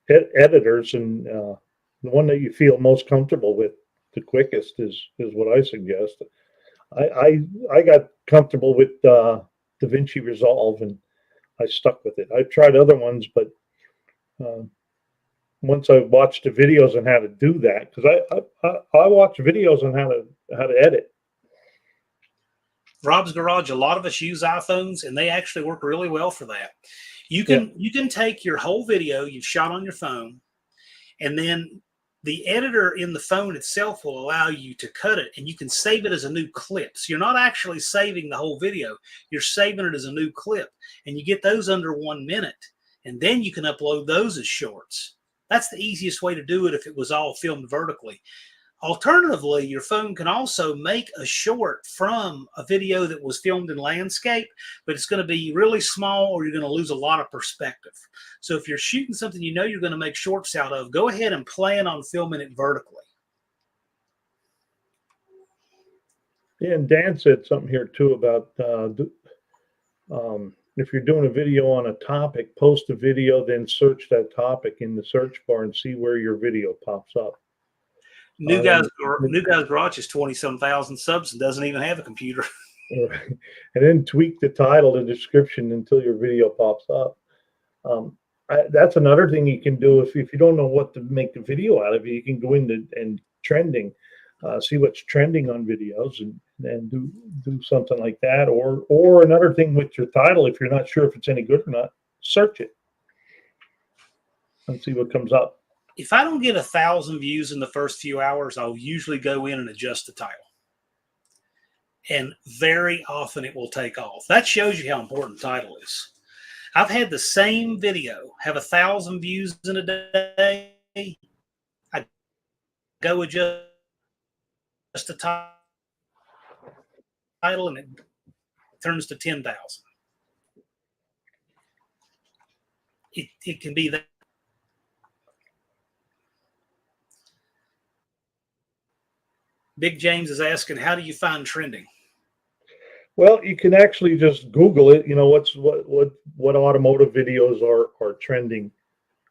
editors, and the one that you feel most comfortable with the quickest is what I suggest. I got comfortable with DaVinci Resolve, and I stuck with it. I've tried other ones, but once I watched the videos on how to do that, because I watch videos on how to edit. Rob's Garage, a lot of us use iPhones, and they actually work really well for that. You can take your whole video you've shot on your phone, and then the editor in the phone itself will allow you to cut it, and you can save it as a new clip. So you're not actually saving the whole video. You're saving it as a new clip, and you get those under 1 minute, and then you can upload those as shorts. That's the easiest way to do it if it was all filmed vertically. Alternatively, your phone can also make a short from a video that was filmed in landscape, but it's going to be really small, or you're going to lose a lot of perspective. So if you're shooting something you know you're going to make shorts out of, go ahead and plan on filming it vertically. Yeah, and Dan said something here too about if you're doing a video on a topic, post a video, then search that topic in the search bar and see where your video pops up. New Guys Garage is 20-some thousand subs and doesn't even have a computer. And then tweak the title and description until your video pops up. That's another thing you can do if you don't know what to make the video out of. You can go into and trending, see what's trending on videos, and do something like that. Or another thing with your title, if you're not sure if it's any good or not, search it and see what comes up. If I don't get 1,000 views in the first few hours, I'll usually go in and adjust the title. And very often it will take off. That shows you how important the title is. I've had the same video have 1,000 views in a day. I go adjust the title and it turns to 10,000. It can be that. Big James is asking, how do you find trending? Well, you can actually just Google it. You know, what automotive videos are trending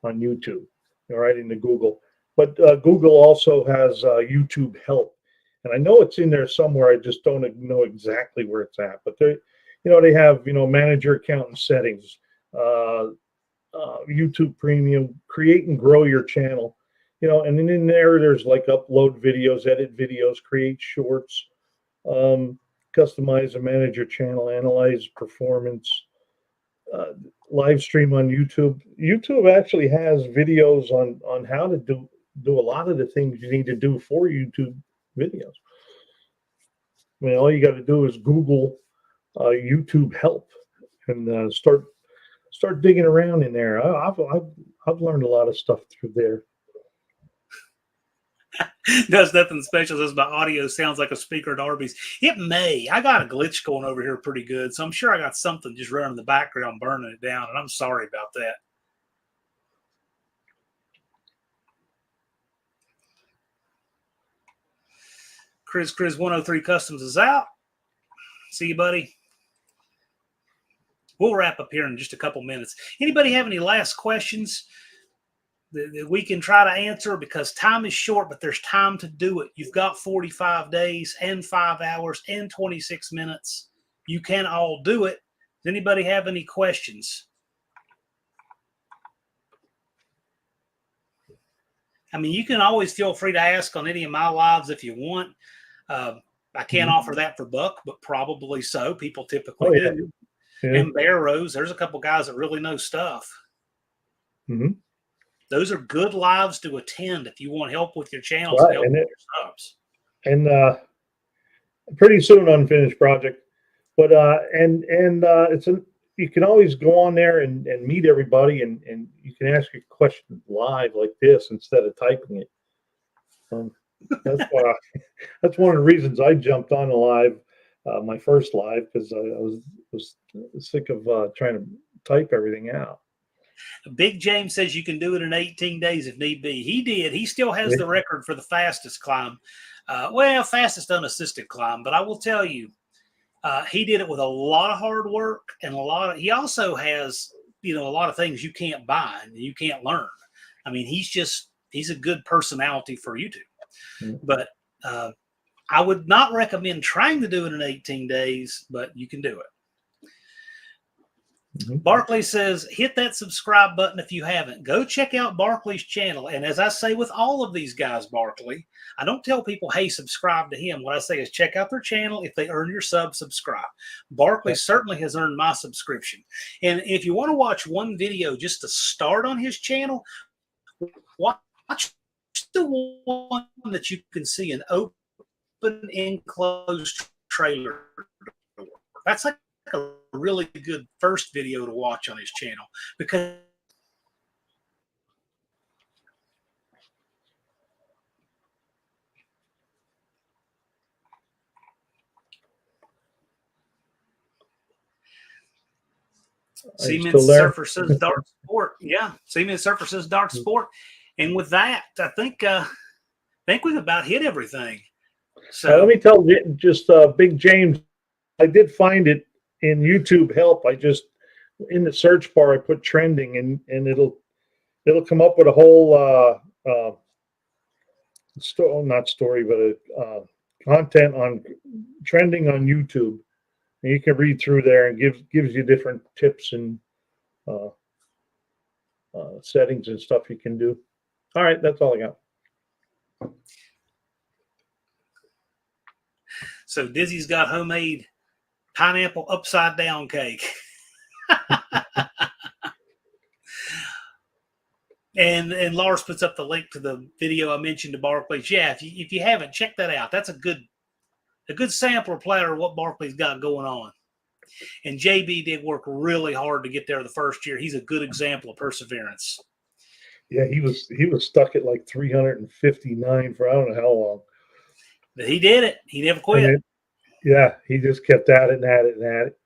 on YouTube, all right, into Google. But Google also has YouTube Help, and I know it's in there somewhere. I just don't know exactly where it's at. But they have manager account and settings, YouTube Premium, create and grow your channel. And then in there's like upload videos, edit videos, create shorts, customize and manage your channel, analyze performance, live stream on YouTube. YouTube actually has videos on how to do a lot of the things you need to do for YouTube videos. I mean, all you got to do is Google YouTube Help and start digging around in there. I've learned a lot of stuff through there. Does nothing special. Says my audio sounds like a speaker at Arby's. It may. I got a glitch going over here pretty good, so I'm sure I got something just running in the background burning it down, and I'm sorry about that. Chris 103 Customs is out. See you, buddy. We'll wrap up here in just a couple minutes. Anybody have any last questions that we can try to answer? Because time is short, but there's time to do it. You've got 45 days and 5 hours and 26 minutes. You can all do it. Does anybody have any questions? I mean, you can always feel free to ask on any of my lives if you want. I can't offer that for Buck, but probably so. People typically do. Yeah. And Bear Rose, there's a couple guys that really know stuff. Mm-hmm. Those are good lives to attend if you want help with your channels, right. and help with your subs. And pretty soon unfinished project, but it's you can always go on there and meet everybody, and you can ask your questions live like this instead of typing it. That's why that's one of the reasons I jumped on live, my first live, because I was sick of trying to type everything out. Big James says you can do it in 18 days if need be. He did. He still has the record for the fastest climb. Fastest unassisted climb. But I will tell you, he did it with a lot of hard work and he also has, a lot of things you can't buy and you can't learn. I mean, he's a good personality for YouTube. Mm-hmm. But I would not recommend trying to do it in 18 days, but you can do it. Mm-hmm. Barkley says, hit that subscribe button if you haven't. Go check out Barkley's channel. And as I say with all of these guys, Barkley, I don't tell people, hey, subscribe to him. What I say is check out their channel. If they earn your sub, subscribe. Barkley certainly has earned my subscription. And if you want to watch one video just to start on his channel, watch the one that you can see an open enclosed trailer door. That's like a really good first video to watch on his channel, because Seaman Surfer says dark sport. Yeah, Seaman Surfer says dark sport. And with that, I think we've about hit everything. So let me tell you, just Big James, I did find it in YouTube help. I just in the search bar I put trending, and it'll come up with a whole not story, but a content on trending on YouTube. And you can read through there and gives you different tips and settings and stuff you can do. All right, that's all I got. So Dizzy's got homemade pineapple upside down cake. And Lars puts up the link to the video I mentioned to Barclays. Yeah, if you haven't, check that out. That's a good sampler platter of what Barclays got going on. And JB did work really hard to get there the first year. He's a good example of perseverance. Yeah, he was stuck at like 359 for I don't know how long. But he did it. He never quit. He just kept at it and at it and at it.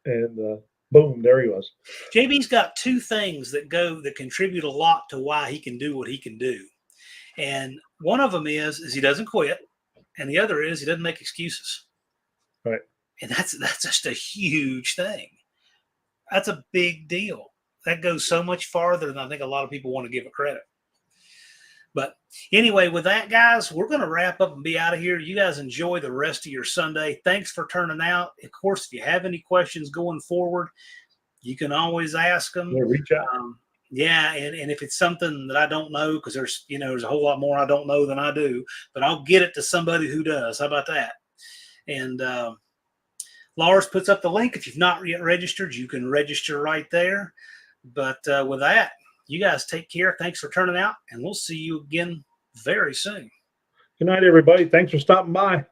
And boom, there he was. JB's got two things that contribute a lot to why he can do what he can do. And one of them is he doesn't quit. And the other is he doesn't make excuses. Right. And that's just a huge thing. That's a big deal. That goes so much farther than I think a lot of people want to give it credit. But anyway, with that, guys, we're going to wrap up and be out of here. You guys enjoy the rest of your Sunday. Thanks for turning out. Of course, if you have any questions going forward, you can always ask them. Yeah, reach out. And if it's something that I don't know, because there's a whole lot more I don't know than I do, but I'll get it to somebody who does. How about that? And Lars puts up the link. If you've not yet registered, you can register right there. But with that, you guys take care. Thanks for turning out, and we'll see you again very soon. Good night, everybody. Thanks for stopping by.